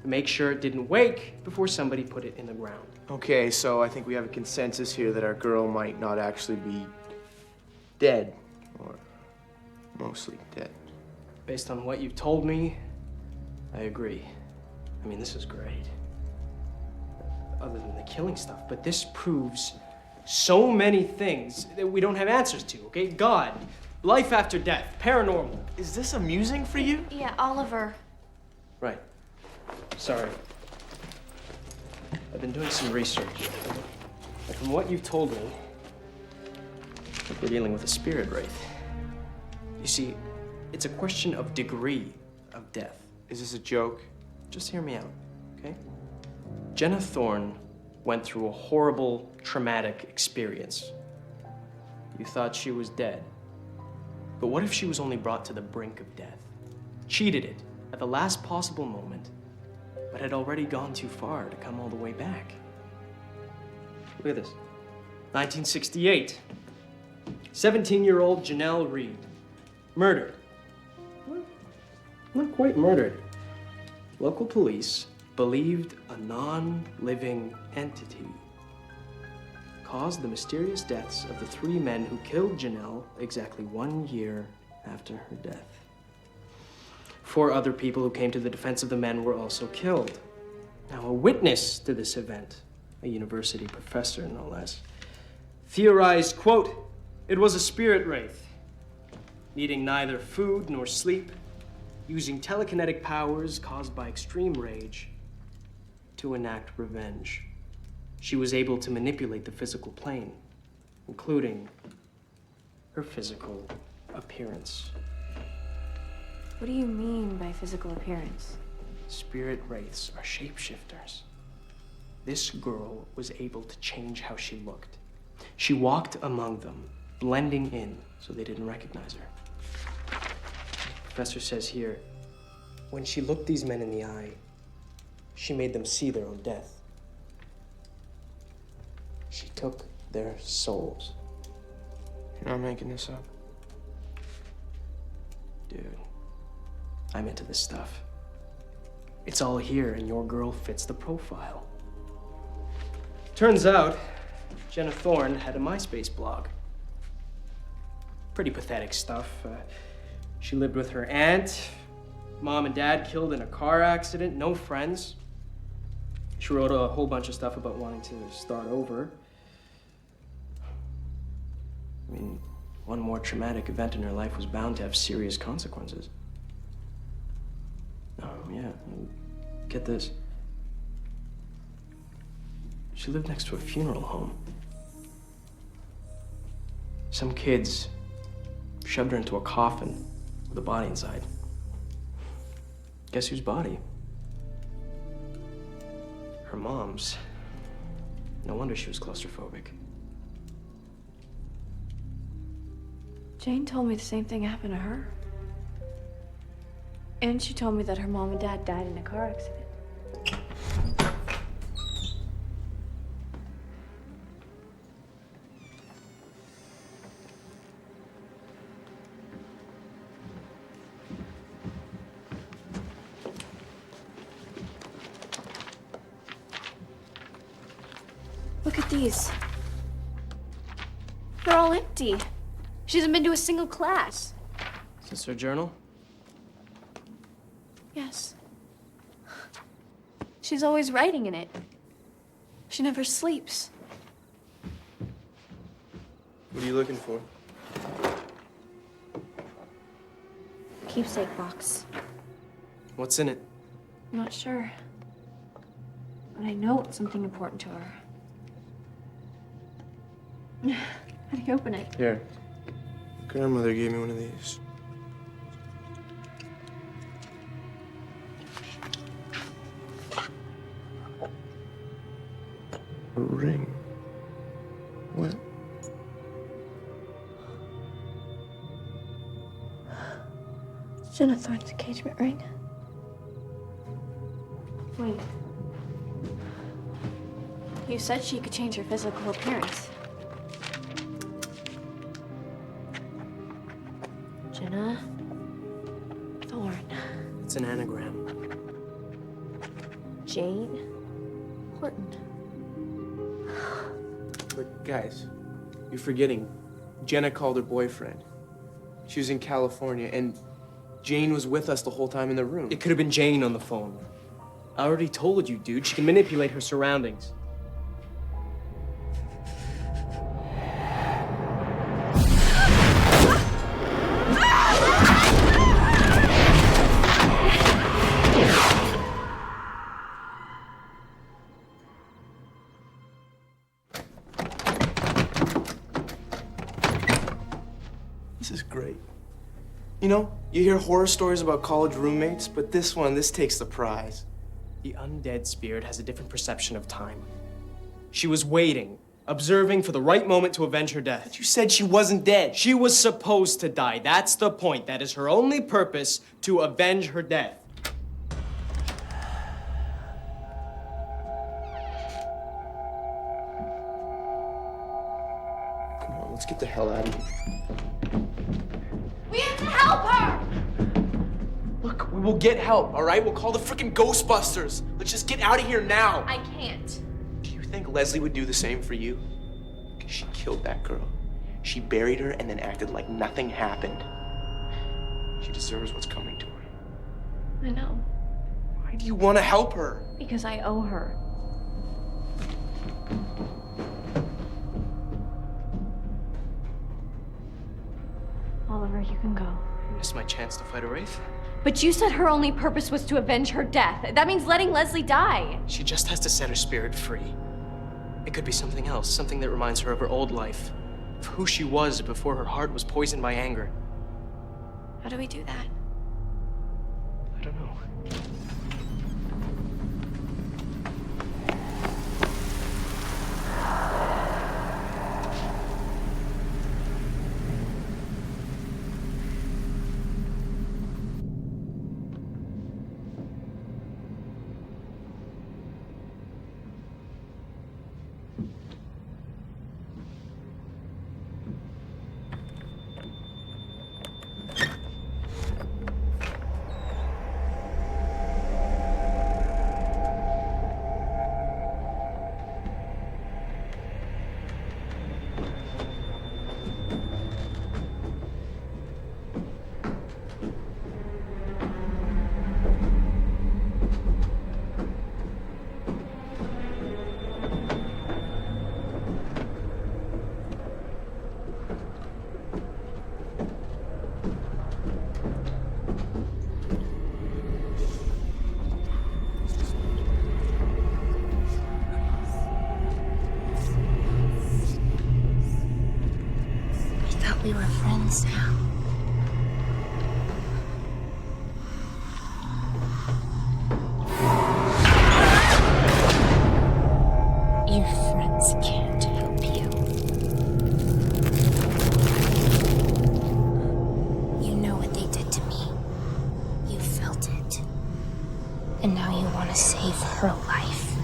and make sure it didn't wake before somebody put it in the ground. Okay, so I think we have a consensus here that our girl might not actually be dead, or mostly dead. Based on what you've told me, I agree. I mean, this is great. Other than the killing stuff, but this proves so many things that we don't have answers to, okay? God, life after death, paranormal. Is this amusing for you? Yeah, Oliver. Right. Sorry. I've been doing some research. And from what you've told me, I think we're dealing with a spirit wraith. You see, it's a question of degree of death. Is this a joke? Just hear me out, okay? Jenna Thorne went through a horrible, traumatic experience. You thought she was dead. But what if she was only brought to the brink of death? Cheated it at the last possible moment, but had already gone too far to come all the way back. Look at this. 1968. 17-year-old Chennel Reed. Murdered. Well, not quite murdered. Local police believed a non-living entity caused the mysterious deaths of the 3 men who killed Chennel exactly 1 year after her death. 4 other people who came to the defense of the men were also killed. Now, a witness to this event, a university professor no less, theorized, quote, it was a spirit wraith, needing neither food nor sleep, using telekinetic powers caused by extreme rage to enact revenge. She was able to manipulate the physical plane, including her physical appearance. What do you mean by physical appearance? Spirit wraiths are shapeshifters. This girl was able to change how she looked. She walked among them, blending in so they didn't recognize her. The professor says here, when she looked these men in the eye, she made them see their own death. She took their souls. You're not making this up. Dude, I'm into this stuff. It's all here, and your girl fits the profile. Turns out, Jenna Thorne had a MySpace blog. Pretty pathetic stuff. She lived with her aunt. Mom and dad killed in a car accident. No friends. She wrote a whole bunch of stuff about wanting to start over. I mean, one more traumatic event in her life was bound to have serious consequences. Oh, yeah. Get this. She lived next to a funeral home. Some kids shoved her into a coffin with a body inside. Guess whose body? Her mom's. No wonder she was claustrophobic. Jane told me the same thing happened to her. And she told me that her mom and dad died in a car accident. Look at these. They're all empty. She hasn't been to a single class. Is this her journal? Yes. She's always writing in it. She never sleeps. What are you looking for? Keepsake box. What's in it? I'm not sure. But I know it's something important to her. How do you open it? Here. Grandmother gave me one of these. A ring. What? Jenna Thorne's engagement ring. Wait. You said she could change her physical appearance. Jenna Thorne. It's an anagram. Jane Horton. But guys, you're forgetting. Jenna called her boyfriend. She was in California, and Jane was with us the whole time in the room. It could have been Jane on the phone. I already told you, dude. She can manipulate her surroundings. This is great. You know, you hear horror stories about college roommates, but this takes the prize. The undead spirit has a different perception of time. She was waiting, observing for the right moment to avenge her death. But you said she wasn't dead. She was supposed to die. That's the point. That is her only purpose, to avenge her death. Come on, let's get the hell out of here. We have to help her! Look, we will get help, all right? We'll call the freaking Ghostbusters. Let's just get out of here now. I can't. Do you think Leslie would do the same for you? Because she killed that girl. She buried her and then acted like nothing happened. She deserves what's coming to her. I know. Why do you want to help her? Because I owe her. Oliver, you can go. I missed my chance to fight a wraith. But you said her only purpose was to avenge her death. That means letting Leslie die. She just has to set her spirit free. It could be something else, something that reminds her of her old life, of who she was before her heart was poisoned by anger. How do we do that? I don't know. We were friends now. Your friends can't help you. You know what they did to me. You felt it. And now you want to save her life.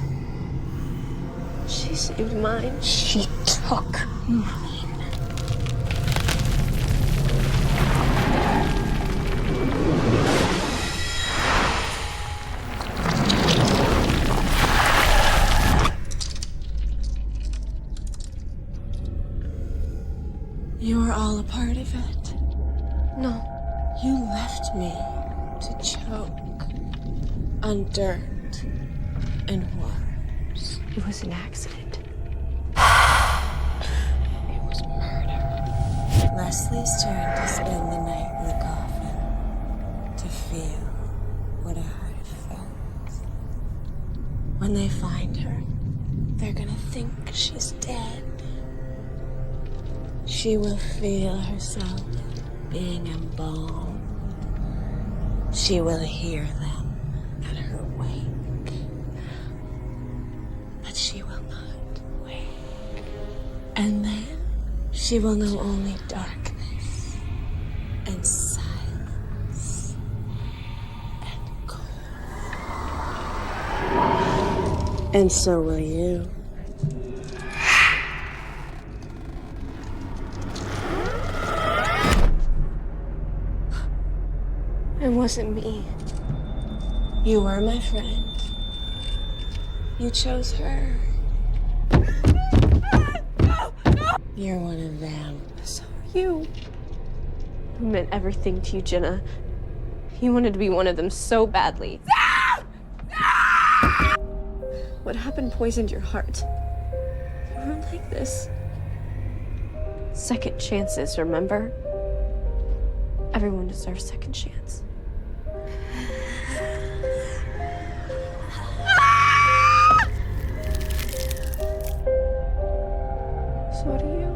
She saved mine. She took mine. were all a part of it. No. You left me to choke on dirt and worms. It was an accident. It was murder. Leslie's turn to spend the night in the coffin, to feel what a heart felt. When they find her, they're gonna think she's dead. She will feel herself being embalmed. She will hear them at her wake. But she will not wake. And then she will know only darkness and silence and cold. And so will you. It wasn't me. You were my friend. You chose her. You're one of them. So you. It meant everything to you, Jenna. You wanted to be one of them so badly. What happened poisoned your heart. You weren't like this. Second chances, remember? Everyone deserves second chance. So do you.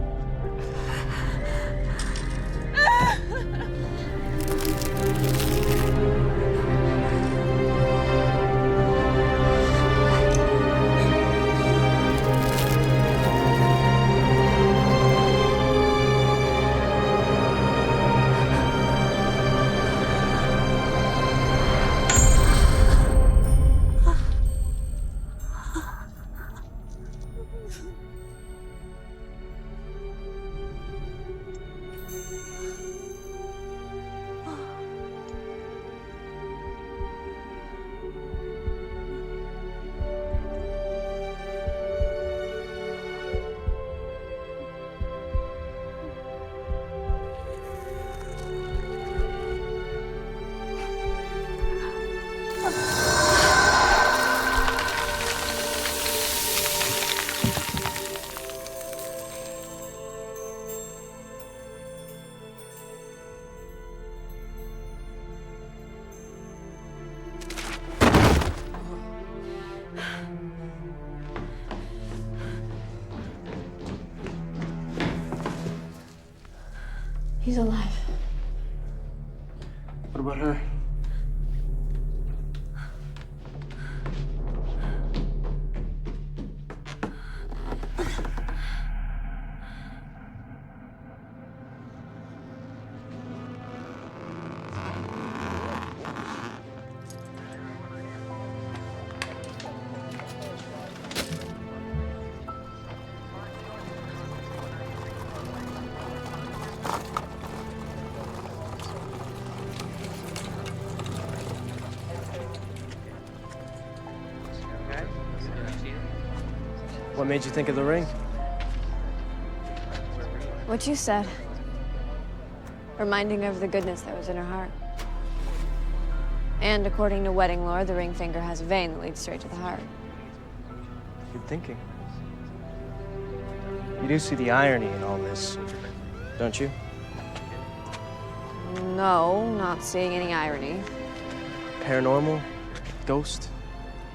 He's alive. What about her? What made you think of the ring? What you said. Reminding her of the goodness that was in her heart. And according to wedding lore, the ring finger has a vein that leads straight to the heart. Good thinking. You do see the irony in all this, don't you? No, not seeing any irony. Paranormal, ghost,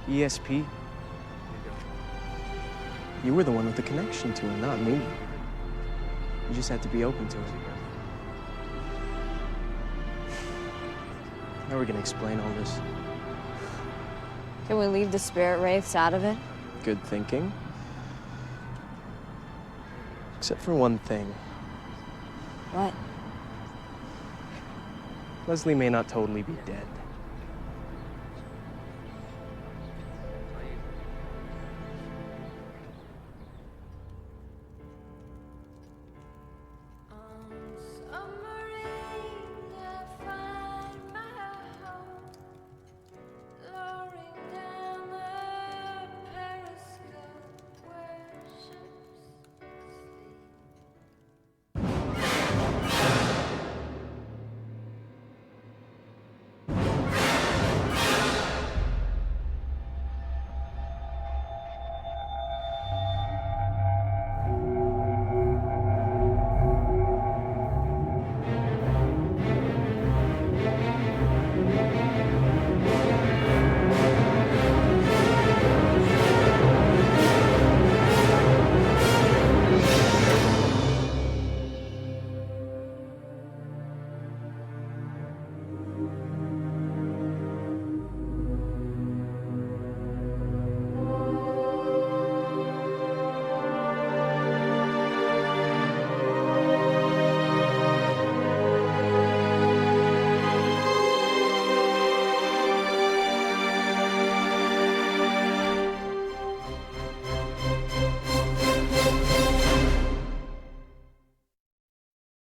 ESP. You were the one with the connection to it, not me. You just had to be open to it. How are we gonna explain all this? Can we leave the spirit wraiths out of it? Good thinking. Except for one thing. What? Leslie may not totally be dead.